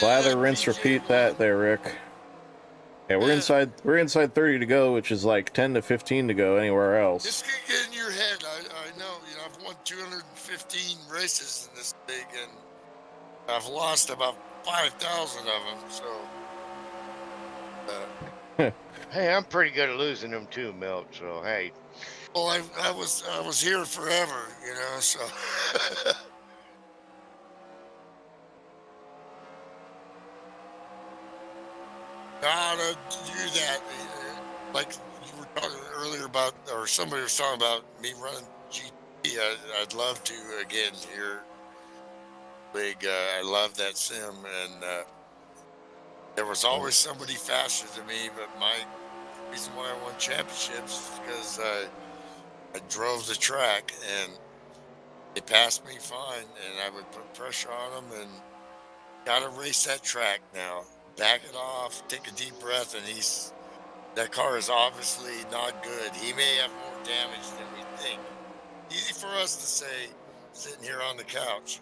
Lather, rinse, repeat that there, Rick. Yeah, we're inside 30 to go, which is like 10 to 15 to go anywhere else. This could get in your head. I know. You know, I've won 215 races in this league, and I've lost about 5,000 of them. So, Hey, I'm pretty good at losing them too, Milt. So hey. well, I was here forever, you know. So. Gotta do that. Like you were talking earlier about, or somebody was talking about me running GT. I'd love to again here. Big, I love that sim, and there was always somebody faster than me. But my reason why I won championships is because I drove the track, and they passed me fine, and I would put pressure on them, and gotta race that track now. Back it off, take a deep breath, and that car is obviously not good. He may have more damage than we think. Easy for us to say, sitting here on the couch.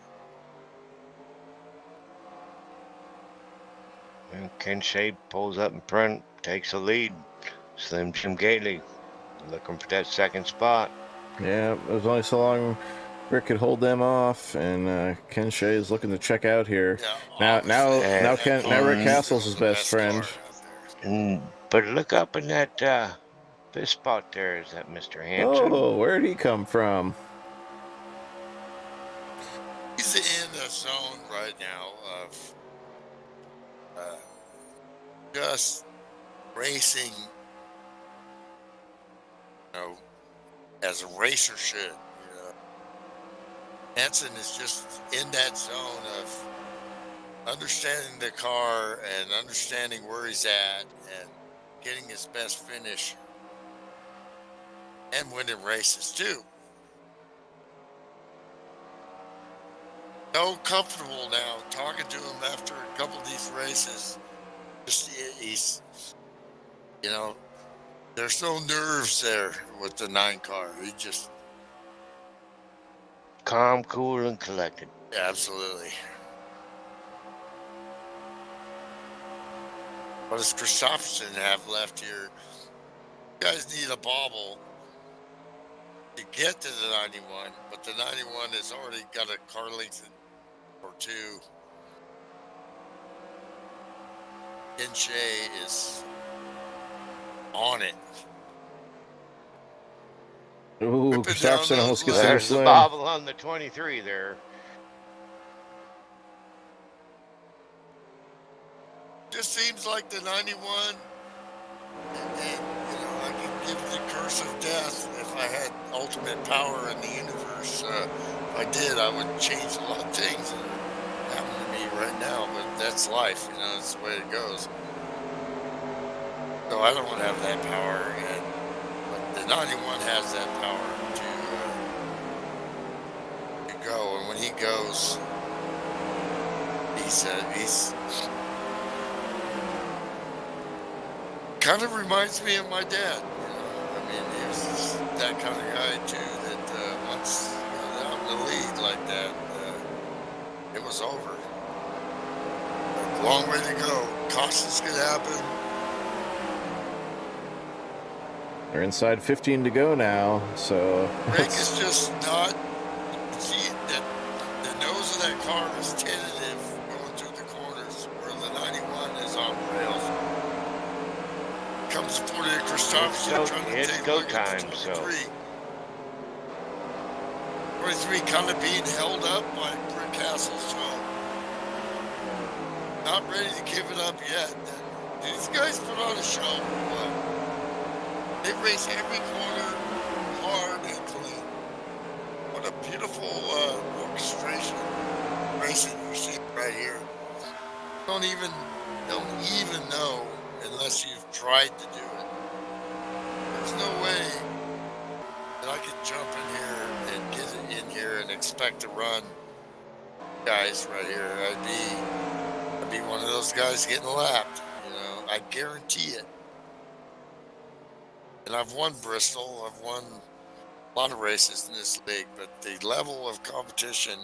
And Ken Shea pulls up in front, takes the lead. Slim Jim Gately looking for that second spot. Yeah, it was only so long Rick could hold them off, and Ken Shea is looking to check out here. Yeah, Now Rick Castle's his best friend. And But look up in that this spot there. Is that Mr. Hanson? Oh, where'd he come from? He's in a zone right now of just racing, you know, as a racer should. You know, Hanson is just in that zone of understanding the car and understanding where he's at and getting his best finish and winning races too. So comfortable now talking to him after a couple of these races. Just he's, you know, there's no nerves there with the 9 car. He just Calm, cool, and collected. absolutely. What does Christopherson have left here? You guys need a bobble to get to the 91, but the 91 has already got a car length or 2. Ken Shea is on it. Ooh, Whipping Christopherson down almost those gets in There's his the lane. bobble on the 23 there. Just seems like the 91, and you know, I could give the curse of death if I had ultimate power in the universe. If I did, I would change a lot of things that are happening to me right now, but that's life, you know, it's the way it goes. So I don't want to have that power, and but the 91 has that power to go, and when he goes, he's kind of reminds me of my dad. You know, I mean, he was just that kind of guy too. That once you got out in the lead like that, it was over. A long way to go. Cautions could happen. They're inside 15 to go now, so Rick is just not. See that the nose of that car is tentative going through the corners, where the 91 is on rails. Comes to Portia Christopherson trying to It's take a go look at the time, so. 23. 23 kind of being held up by Brick Castle, so not ready to give it up yet. These guys put on a show. They race every corner hard and clean. What a beautiful orchestration racing you see right here. Don't even know unless you've tried to do it. There's no way that I could jump in here and get it in here and expect to run guys right here. I'd be one of those guys getting lapped, you know, I guarantee it. And I've won Bristol, I've won a lot of races in this league, but the level of competition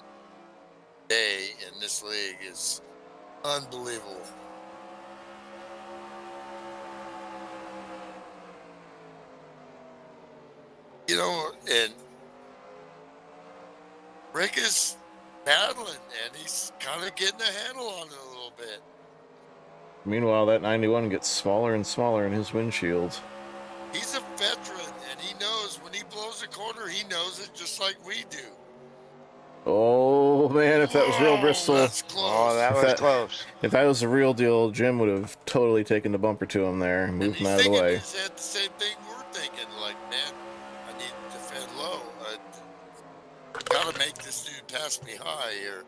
today in this league is unbelievable. You know, and Rick is battling, and he's kind of getting a handle on it a little bit. meanwhile, that 91 gets smaller and smaller in his windshield. He's a veteran, and he knows when he blows a corner, he knows it just like we do. Oh man, if that was real Bristol, That's close. Oh, that was close. if that was the real deal, Jim would have totally taken the bumper to him there and and moved he's him out of the thinking way. he's had the same thing we're thinking. Like, man, I need to defend low. Gotta make this dude pass me high here.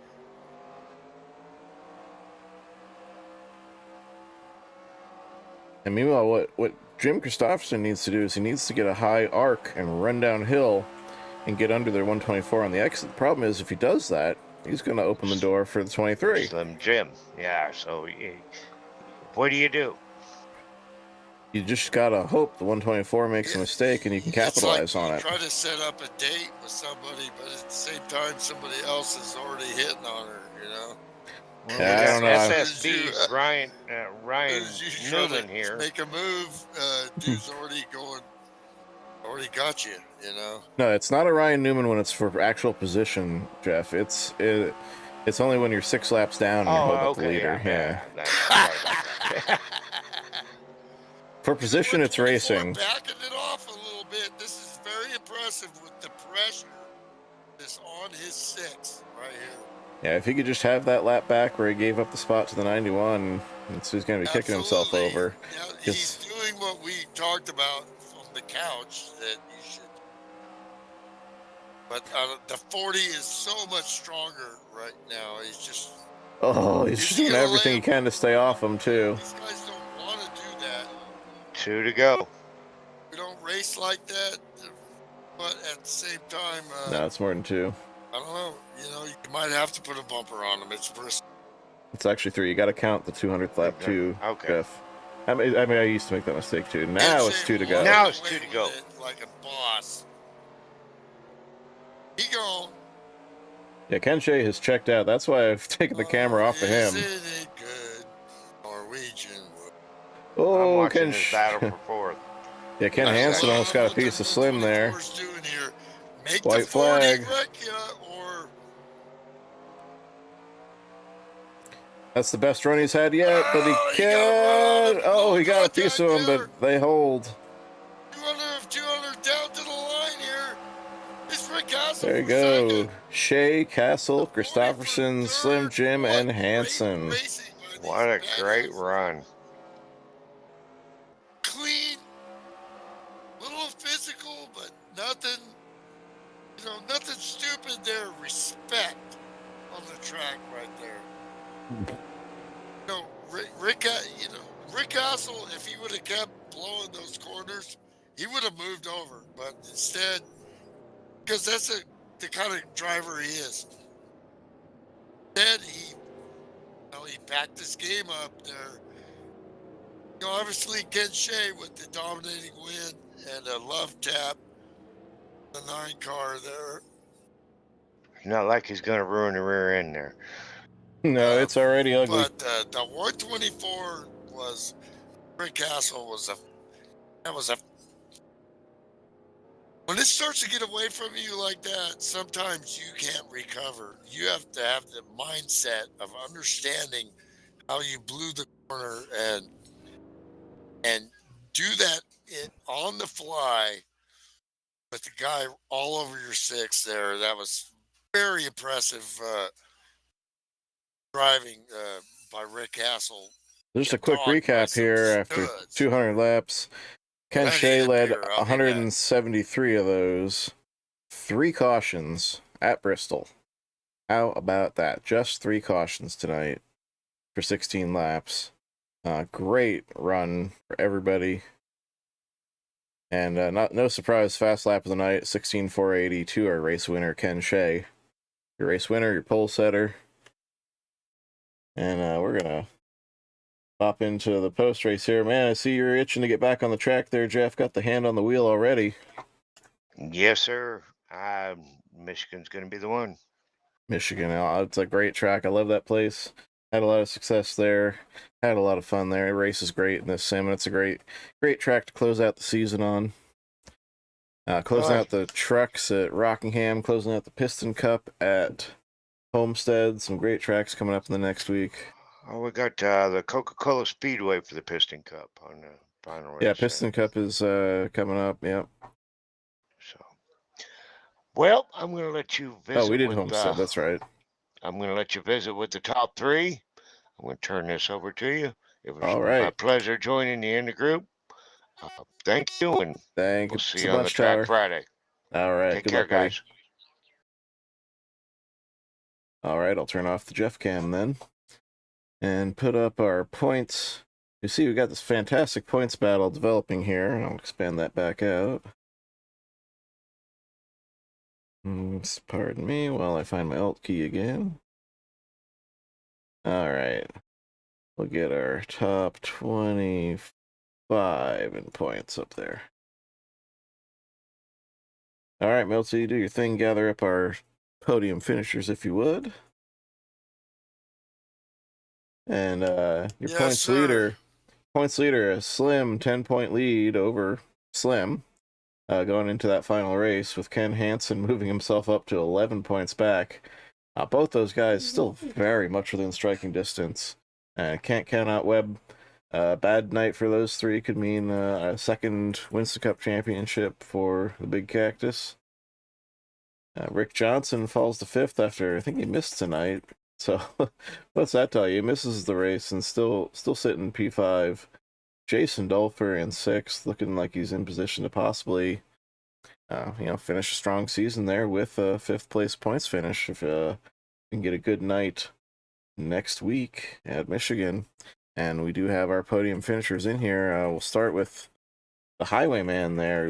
And meanwhile, what Jim Christopherson needs to do is he needs to get a high arc and run downhill and get under their 124 on the exit. The problem is, if he does that, he's going to open the door for the 23. Slim Jim. Yeah, so what do you do? You just got to hope the 124 makes a mistake and you can capitalize it's like on you it. try to set up a date with somebody, but at the same time, somebody else is already hitting on her, you know? Yeah, I don't know. SSB's Ryan As you try Newman to here. make a move, dude's already got you, you know? No, it's not a Ryan Newman when it's for actual position, Jeff. It's only when you're 6 laps down and you're holding up the leader. Yeah. Sorry about that. For position, it's 124 racing. backing it off a little bit. This is very impressive with the pressure that's on his 6 right here. Yeah, if he could just have that lap back where he gave up the spot to the 91, so he's going to be kicking himself over. Now, he's doing what we talked about from the couch that you should. But the 40 is so much stronger right now. He's just. Oh, he's just doing everything he can to stay off him, too. These guys don't want to do that. 2 to go. We don't race like that, but at the same time, No, it's more than 2. I don't know. You might have to put a bumper on him. It's Bristol. It's actually 3. You got to count the 200th lap, too, Okay. Jeff. I mean, I used to make that mistake, too. Now it's 2 to go. Now it's 2 to go. Like a boss. He gone. Yeah, Ken Shea has checked out. That's why I've taken the camera off of him. Isn't it good? Norwegian. I'm Oh, watching Ken this battle for 4th. Yeah, Ken Hansen almost got a piece of Slim there. Doing here. Make White the 40 flag. wreck ya, or That's the best run he's had yet, but he got a piece of him, but they hold. 200 down to the line here. It's Rick Castle. There you go. Shea, Castle, Christopherson, Slim Jim, and Hansen. What a great run. Clean, little physical, but nothing, nothing stupid there. Respect on the track right there. Rick Castle, if he would have kept blowing those corners, he would have moved over. But instead, because that's the kind of driver he is. Instead, he backed this game up there. Obviously, Ken Shea with the dominating win and a love tap, the 9 car there. Not like he's going to ruin the rear end there. No, it's already ugly. But the 124 was Rick Castle was a. When it starts to get away from you like that, sometimes you can't recover. You have to have the mindset of understanding how you blew the corner and do that on the fly with the guy all over your 6 there. That was very impressive driving by Rick Castle. Just a quick recap here after 200 laps. Ken Shea led 173 of those. 3 cautions at Bristol. How about that? Just 3 cautions tonight for 16 laps. Great run for everybody. And no surprise, fast lap of the night, 16.480 to our race winner, Ken Shea. Your race winner, your pole setter. And we're going to pop into the post race here. Man, I see you're itching to get back on the track there, Jeff. Got the hand on the wheel already. Yes, sir. Michigan's going to be the one. Michigan, it's a great track. I love that place. Had a lot of success there. Had a lot of fun there. The race is great in this sim. It's a great track to close out the season on. Closing out the trucks at Rockingham. Closing out the Piston Cup at Homestead. Some great tracks coming up in the next week. Oh, we got the Coca-Cola Speedway for the Piston Cup on the final race. Yeah, Piston Cup is coming up. Yep. So, well, I'm going to let you visit. Oh, we did Homestead. That's right. I'm going to let you visit with the top 3. I'm going to turn this over to you. It was my pleasure joining you in the group. Thank you, and we'll see you on the track Friday. All right. Take care, guys. All right, I'll turn off the Jeff cam then and put up our points. You see, we got this fantastic points battle developing here, and I'll expand that back out. Pardon me while I find my Alt key again. All right. We'll get our top 25 in points up there. All right, Milty, do your thing. Gather up our podium finishers, if you would. And your points leader, a slim 10-point lead over Slim going into that final race, with Ken Hansen moving himself up to 11 points back. Both those guys still very much within striking distance. Can't count out Webb Bad night for those three could mean a second Winston Cup championship for the Big Cactus. Rick Johnson falls to fifth after I think he missed tonight. So what's that tell you? He misses the race and still sitting P5. Jason Dolfer in sixth, looking like he's in position to possibly, finish a strong season there with a fifth place points finish if we can get a good night next week at Michigan. And we do have our podium finishers in here. We'll start with the highwayman there.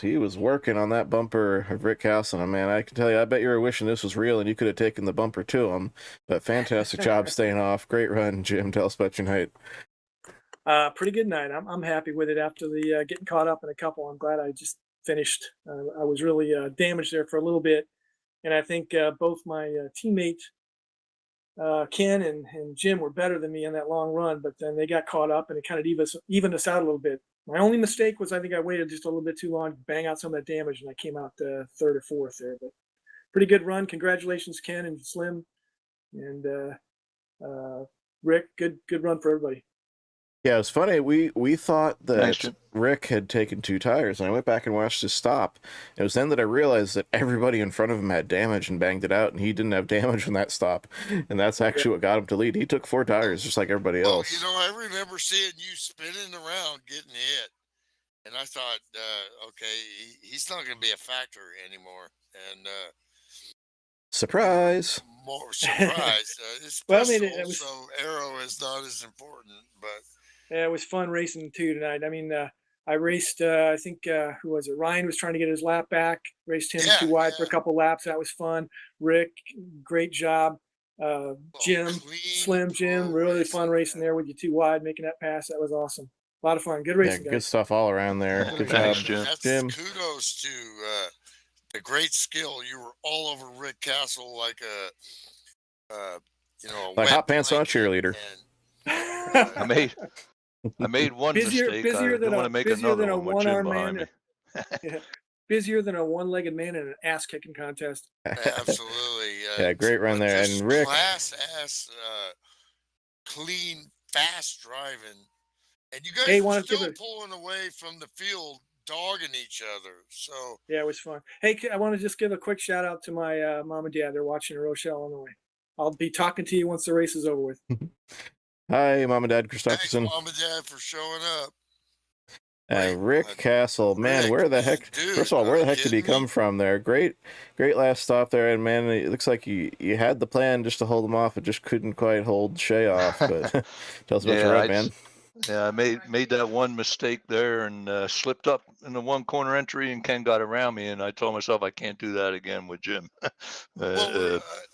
He was working on that bumper of Rick Castle. And man, I can tell you, I bet you were wishing this was real and you could have taken the bumper to him. But fantastic job staying off. Great run, Jim. Tell us about your night. Pretty good night. I'm happy with it after the getting caught up in a couple. I'm glad I just finished. I was really damaged there for a little bit. And I think both my teammate Ken and Jim were better than me on that long run, but then they got caught up and it kind of evened us out a little bit. My only mistake was I think I waited just a little bit too long to bang out some of that damage, and I came out third or fourth there. But pretty good run. Congratulations, Ken and Slim, and Rick. Good run for everybody. Yeah, it's funny. We thought that Thanks, Rick had taken 2 tires, and I went back and watched his stop. It was then that I realized that everybody in front of him had damage and banged it out, and he didn't have damage on that stop. And that's actually what got him to lead. He took 4 tires, just like everybody else. I remember seeing you spinning around getting hit, and I thought, okay, he's not going to be a factor anymore. And surprise! More surprise. Well, also, Arrow is not as important, but yeah, it was fun racing too tonight. I mean, I raced. I think who was it? Ryan was trying to get his lap back. Raced him too wide for a couple laps. That was fun. Rick, great job. Jim, Slim, Jim, really fun racing there with you too wide, making that pass. That was awesome. A lot of fun. Good racing, guys. Good stuff all around there. Good job, Jim. Kudos to the great skill. You were all over Rick Castle like like hot pants on a cheerleader. I made one mistake. I don't want to make another one with Jim behind me. Yeah. Busier than a one-legged man in an ass-kicking contest. Absolutely. Yeah, great run there. And Rick, class-ass, clean, fast driving. And you guys were still pulling away from the field, dogging each other. So yeah, it was fun. Hey, I want to just give a quick shout-out to my mom and dad. They're watching in Rochelle, Illinois. I'll be talking to you once the race is over with. Hi, Mom and Dad Christopherson. Thanks, Mom and Dad, for showing up. Rick Castle, man, where the heck? First of all, where the heck did he come from there? Great last stop there, and man, it looks like you had the plan just to hold him off, but just couldn't quite hold Shea off. But tell us about your ride, man. Yeah, I made that one mistake there and slipped up in the one corner entry, and Ken got around me, and I told myself I can't do that again with Jim. I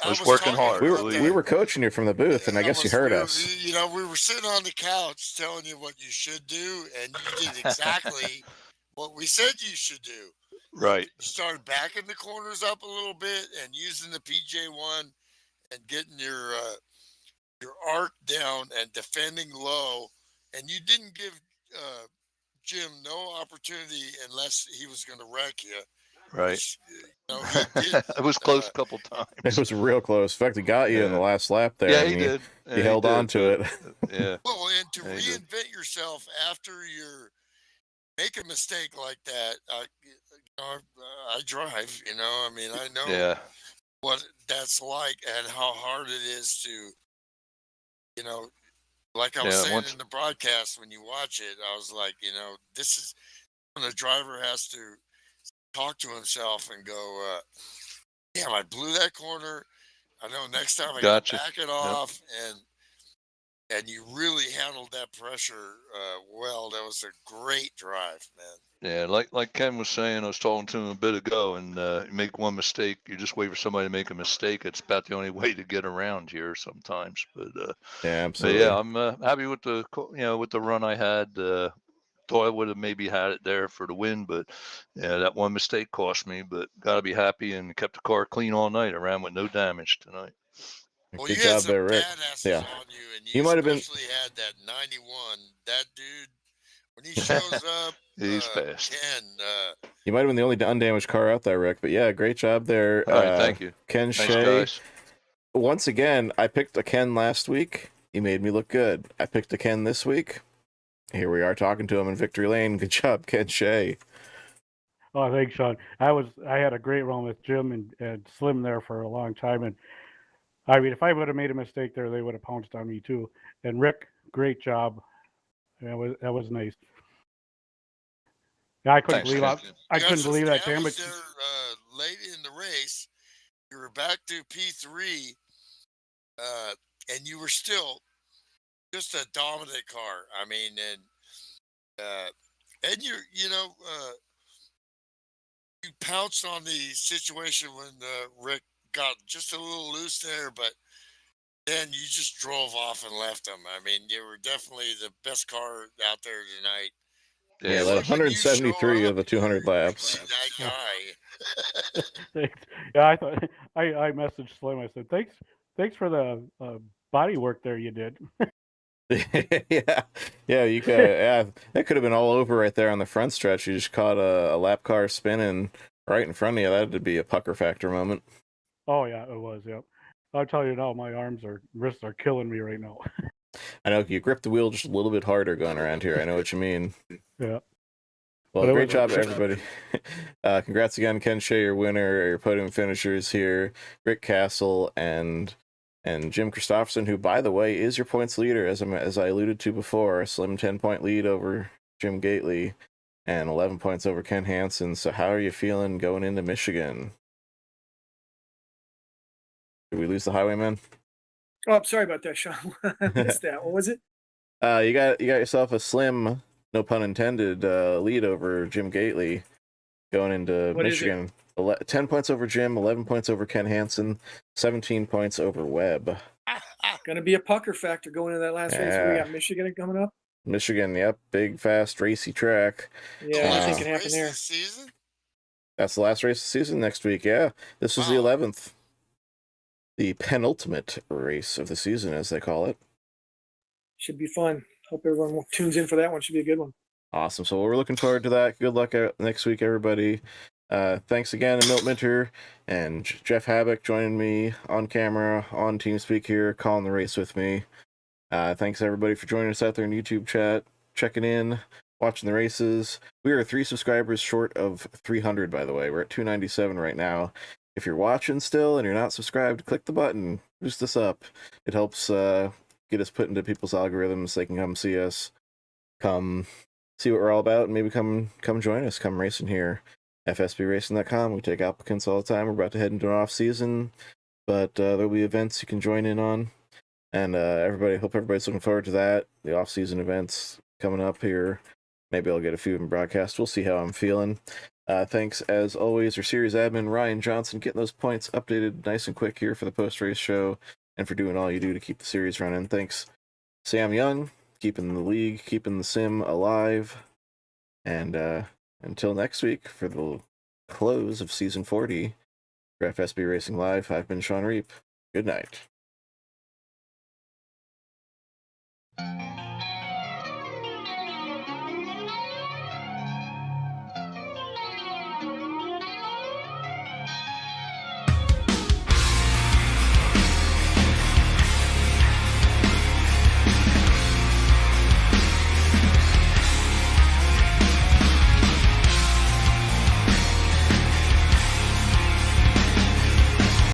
was working hard. We were coaching you from the booth, and I guess you heard us. We were sitting on the couch telling you what you should do, and you did exactly what we said you should do. Right. You started backing the corners up a little bit and using the PJ1 and getting your arc down and defending low. And you didn't give Jim no opportunity unless he was going to wreck you. Right. Which, he did. It was close a couple times. It was real close. In fact, he got you in the last lap there. Yeah, he did. He held on to it. Yeah. Well, and to reinvent yourself after you make a mistake like that, I drive, I mean, I know what that's like and how hard it is to, like I was saying in the broadcast, when you watch it, I was like, this is when the driver has to talk to himself and go, damn, I blew that corner. I know next time I got to back it off. And you really handled that pressure well. That was a great drive, man. Yeah, like Ken was saying, I was talking to him a bit ago, and you make one mistake, you just wait for somebody to make a mistake. It's about the only way to get around here sometimes. But yeah, absolutely. But yeah, I'm happy with the run I had. Thought I would have maybe had it there for the win, but yeah, that one mistake cost me. But got to be happy and kept the car clean all night. I ran with no damage tonight. Well, good job there, Rick. Yeah, on you, and you might have had that 91. That dude, when he shows up, he's fast. You might have been the only undamaged car out there, Rick. But yeah, great job there. All right, thank you, Ken Thanks, Shea. Guys. Once again, I picked a Ken last week. He made me look good. I picked a Ken this week. here we are talking to him in Victory Lane. Good job, Ken Shea. Oh, thanks, Sean. I had a great run with Jim and Slim there for a long time, and I mean, if I would have made a mistake there, they would have pounced on me too. And Rick, great job. That was nice. Yeah, I couldn't Thanks, believe Ken. I couldn't Got some believe that damage damage. there late in the race. You were back to P3, and you were still just a dominant car. I mean, and you pounced on the situation when Rick got just a little loose there, but then you just drove off and left him. I mean, you were definitely the best car out there tonight. Yeah, Yeah, led When you show 173 up, of the 200 laps. that guy. Thanks. Yeah, I thought I messaged Slim. I said, thanks for the body work there you did. yeah, you could. Yeah, that could have been all over right there on the front stretch. You just caught a lap car spinning right in front of you. That'd be a pucker factor moment. Oh yeah, it was. Yep. I'll tell you now, my wrists are killing me right now. I know you grip the wheel just a little bit harder going around here. I know what you mean. Yeah. Well, But it great was job, a- everybody. Congrats again, Ken Shea, your winner, your podium finishers here, Rick Castle, and Jim Christopherson, who, by the way, is your points leader, as I alluded to before. A slim 10-point lead over Jim Gately and 11 points over Ken Hansen. So how are you feeling going into Michigan? Did we lose the highwayman? Oh, I'm sorry about that, Sean. I missed that. What was it? You got yourself a slim, no pun intended, lead over Jim Gately going into What is it? Michigan. 10 points over Jim, 11 points over Ken Hansen, 17 points over Webb. Going to be a pucker factor going into that last race. We Yeah. got Michigan coming up. Michigan, yep, big, fast, racy track. Yeah, The anything last can happen race there. of the season? That's the last race of the season next week. Yeah, this was the Wow. 11th, the penultimate race of the season, as they call it. Should be fun. Hope everyone tunes in for that one. Should be a good one. Awesome. So we're looking forward to that. Good luck next week, everybody. Thanks again to Milt Minter and Jeff Habbock joining me on camera, on TeamSpeak here, calling the race with me. Thanks everybody for joining us out there in YouTube chat, checking in, watching the races. We are 3 subscribers short of 300, by the way. We're at 297 right now. If you're watching still and you're not subscribed, click the button, boost us up. It helps get us put into people's algorithms. They can come see us, come see what we're all about, and maybe come join us, come racing here. FSBRacing.com. We take applicants all the time. We're about to head into an off season, but there'll be events you can join in on. And hope everybody's looking forward to that. The off season events coming up here. Maybe I'll get a few in broadcast. We'll see how I'm feeling. Thanks as always, our series admin Ryan Johnson, getting those points updated nice and quick here for the post race show, and for doing all you do to keep the series running. Thanks, Sam Young, keeping the league, keeping the sim alive. And until next week for the close of season 40 for FSB Racing Live, I've been Sean Reap. Good night.